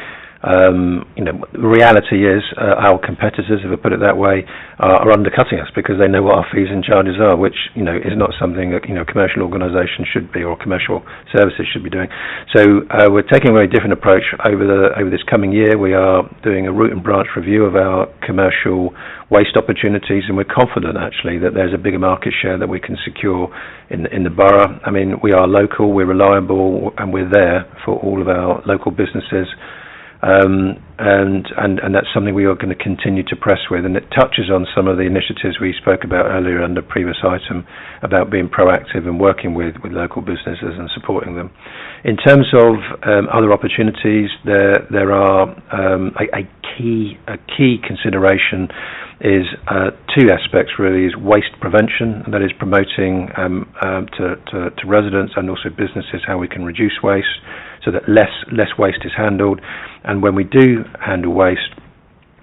the reality is our competitors, if I put it that way, are undercutting us because they know what our fees and charges are, which is not something that a commercial organisation should be, or commercial services should be doing. So we're taking a very different approach over this coming year. We are doing a root and branch review of our commercial waste opportunities, and we're confident actually that there's a bigger market share that we can secure in the borough. I mean, we are local, we're reliable, and we're there for all of our local businesses. and that's something we are going to continue to press with, and it touches on some of the initiatives we spoke about earlier under previous item about being proactive and working with local businesses and supporting them. In terms of other opportunities, there are a key consideration is two aspects really, is waste prevention, and that is promoting to residents and also businesses how we can reduce waste so that less waste is handled, and when we do handle waste,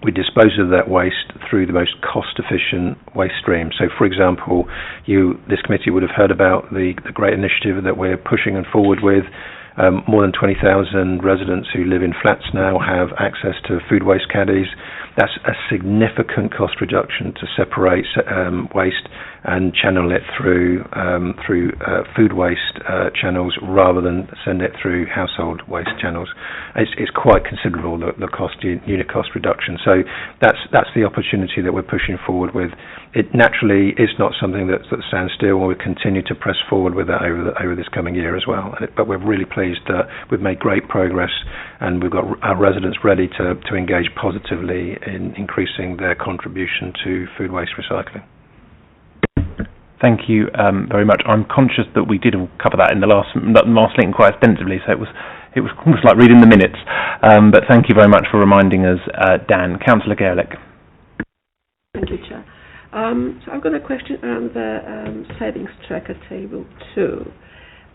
we dispose of that waste through the most cost-efficient waste stream. So, for example, this committee would have heard about the great initiative that we're pushing and forward with. More than 20,000 residents who live in flats now have access to food waste caddies. That's a significant cost reduction to separate waste and channel it through food waste channels rather than send it through household waste channels. It's quite considerable, the unit cost reduction. So that's the opportunity that we're pushing forward with. It naturally is not something that stands still, and we'll continue to press forward with that over this coming year as well. But we're really pleased that we've made great progress, and we've got our residents ready to engage positively in increasing their contribution to food waste recycling. Thank you very much. I'm conscious that we did cover that in the last meeting quite extensively, so it was almost like reading the minutes. But thank you very much for reminding us, Dan. Councillor Garelick. Thank you, Chair. So I've got a question around the savings tracker table 2.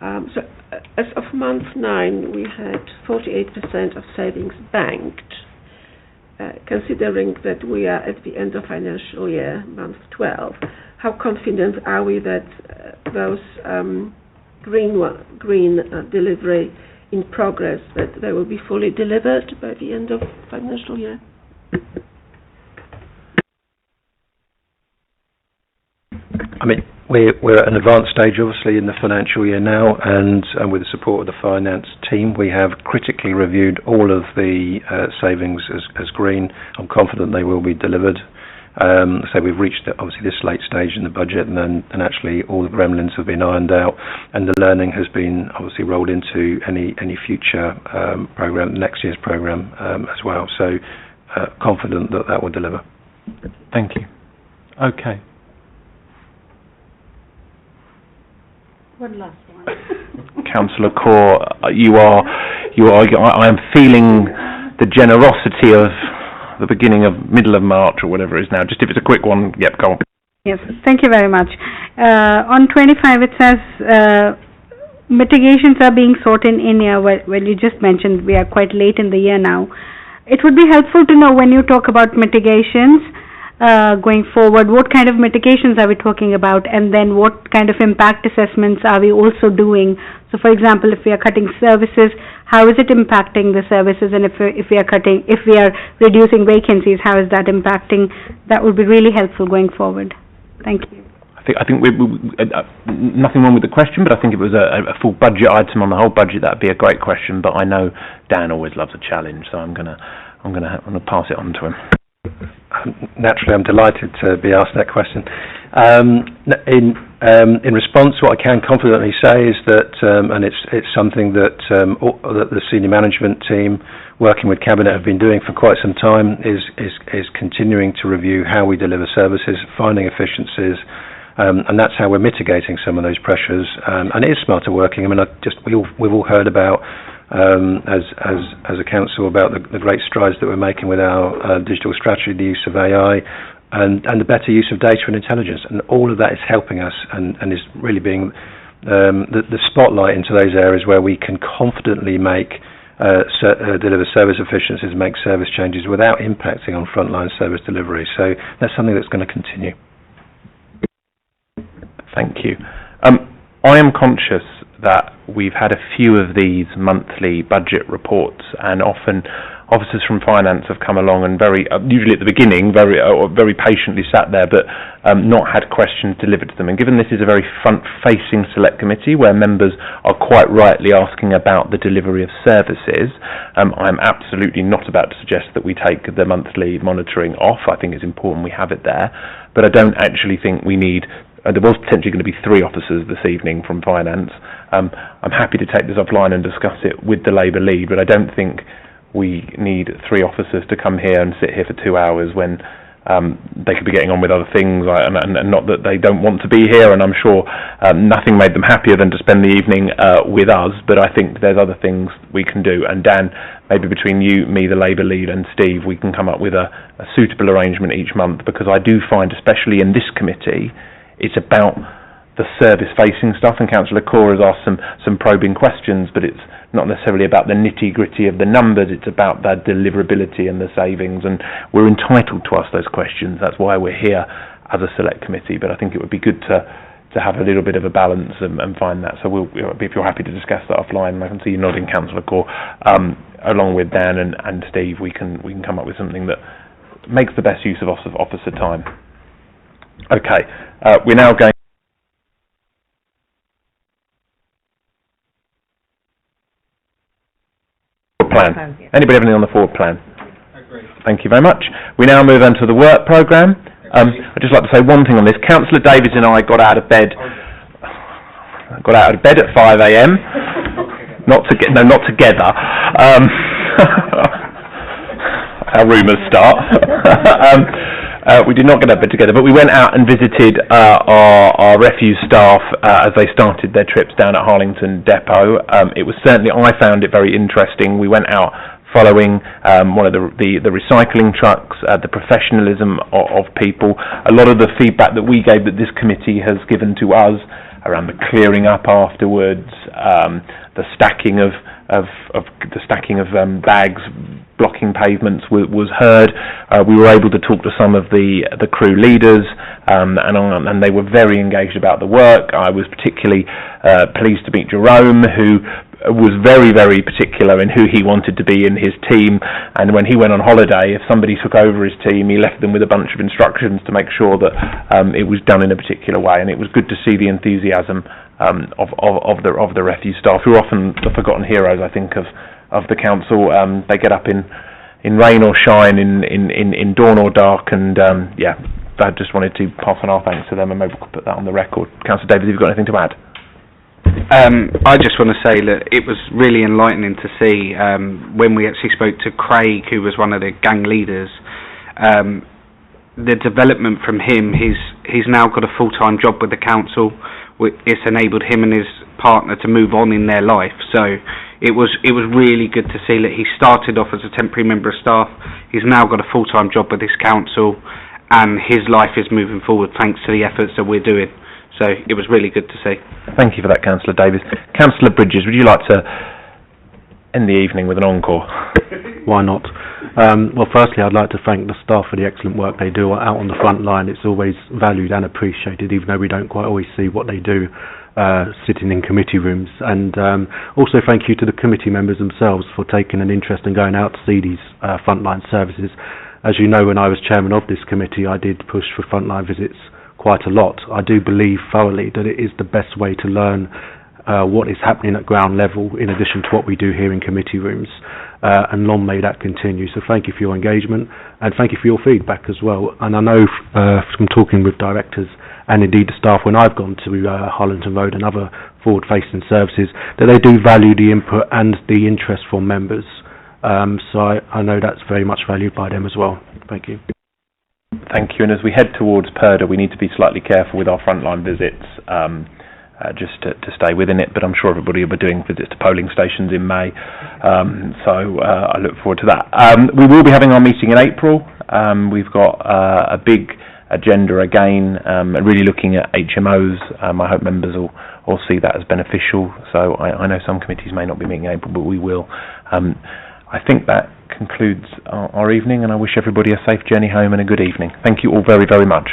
So as of month 9, we had 48% of savings banked. Considering that we are at the end of financial year, month 12, how confident are we that those green delivery in progress, that they will be fully delivered by the end of financial year? I mean, we're at an advanced stage, obviously, in the financial year now, and with the support of the finance team, we have critically reviewed all of the savings as green. I'm confident they will be delivered. So we've reached, obviously, this late stage in the budget, and actually all the gremlins have been ironed out, and the learning has been obviously rolled into any future program, next year's program as well. So confident that will deliver. Thank you. Okay. One last one. Councillor Core, I am feeling the generosity of the beginning of middle of March or whatever it is now. Just if it's a quick one, yep, go on. Yes, thank you very much. On 25 it says mitigations are being sought in India. Well, you just mentioned we are quite late in the year now. It would be helpful to know when you talk about mitigations going forward, what kind of mitigations are we talking about, and then what kind of impact assessments are we also doing? So, for example, if we are cutting services, how is it impacting the services, and if we are reducing vacancies, how is that impacting? That would be really helpful going forward. Thank you. I think we nothing wrong with the question, but I think if it was a full budget item on the whole budget, that'd be a great question. But I know Dan always loves a challenge, so I'm gonna pass it on to him. Naturally, I'm delighted to be asked that question. In response, what I can confidently say is that, and it's something that the senior management team, working with Cabinet, have been doing for quite some time, is continuing to review how we deliver services, finding efficiencies, and that's how we're mitigating some of those pressures. And it is smarter working. I mean, we've all heard about. As a council, about the great strides that we're making with our digital strategy, the use of AI, and the better use of data and intelligence, and all of that is helping us and is really being the spotlight into those areas where we can confidently deliver service efficiencies, make service changes without impacting on frontline service delivery. So that's something that's going to continue. Thank you. I am conscious that we've had a few of these monthly budget reports, and often officers from finance have come along and usually at the beginning, very patiently sat there, but not had questions delivered to them. And given this is a very front-facing select committee where members are quite rightly asking about the delivery of services, I'm absolutely not about to suggest that we take the monthly monitoring off. I think it's important we have it there, but I don't actually think we need. There was potentially going to be 3 officers this evening from finance. I'm happy to take this offline and discuss it with the Labour lead, but I don't think we need 3 officers to come here and sit here for 2 hours when they could be getting on with other things, and not that they don't want to be here, and I'm sure nothing made them happier than to spend the evening with us, but I think there's other things we can do. And Dan, maybe between you, me, the Labour lead, and Steve, we can come up with a suitable arrangement each month, because I do find, especially in this committee, it's about the service-facing stuff, and Councillor Kaur has asked some probing questions, but it's not necessarily about the nitty-gritty of the numbers, it's about the deliverability and the savings, and we're entitled to ask those questions. That's why we're here as a select committee, but I think it would be good to have a little bit of a balance and find that. So if you're happy to discuss that offline, I can see you nodding, Councillor Kaur, along with Dan and Steve, we can come up with something that makes the best use of officer time. Okay, we're now going plan. Anybody have anything on the forward plan? Agreed. Thank you very much. We now move on to the work programme. I'd just like to say one thing on this. Councillor Davies and I got out of bed at 5 a.m. not together. Our rumours start. We did not get out of bed together, but we went out and visited our refuse staff as they started their trips down at Harlington Depot. It was certainly, I found it very interesting. We went out following one of the recycling trucks, the professionalism of people. A lot of the feedback that we gave, that this committee has given to us around the clearing up afterwards, the stacking of bags blocking pavements was heard. We were able to talk to some of the crew leaders, and they were very engaged about the work. I was particularly pleased to meet Jerome, who was very, very particular in who he wanted to be in his team, and when he went on holiday, if somebody took over his team, he left them with a bunch of instructions to make sure that it was done in a particular way. And it was good to see the enthusiasm of the refuse staff, who are often the forgotten heroes, I think, of the council. They get up in rain or shine, in dawn or dark, and I just wanted to pass on our thanks to them, and maybe we could put that on the record. Councillor Davies, have you got anything to add? I just want to say that it was really enlightening to see when we actually spoke to Craig, who was one of the gang leaders, the development from him. He's now got a full-time job with the council. It's enabled him and his partner to move on in their life. So it was really good to see that he started off as a temporary member of staff. He's now got a full-time job with this council, and his life is moving forward thanks to the efforts that we're doing. So it was really good to see. Thank you for that, Councillor Davies. Councillor Bridges, would you like to end the evening with an encore? Why not? Well, firstly, I'd like to thank the staff for the excellent work they do out on the front line. It's always valued and appreciated, even though we don't quite always see what they do sitting in committee rooms. And also thank you to the committee members themselves for taking an interest in going out to see these frontline services. As you know, when I was chairman of this committee, I did push for frontline visits quite a lot. I do believe thoroughly that it is the best way to learn what is happening at ground level, in addition to what we do here in committee rooms, and long may that continue. So thank you for your engagement, and thank you for your feedback as well. And I know from talking with directors and indeed the staff when I've gone to Harlington Road and other forward-facing services, that they do value the input and the interest from members. So I know that's very much valued by them as well. Thank you. Thank you. And as we head towards Purda, we need to be slightly careful with our frontline visits, just to stay within it. But I'm sure everybody will be doing visits to polling stations in May, so I look forward to that. We will be having our meeting in April. We've got a big agenda again, really looking at HMOs. I hope members will see that as beneficial. So I know some committees may not be meeting in April, but we will. I think that concludes our evening, and I wish everybody a safe journey home and a good evening. Thank you all very, very much.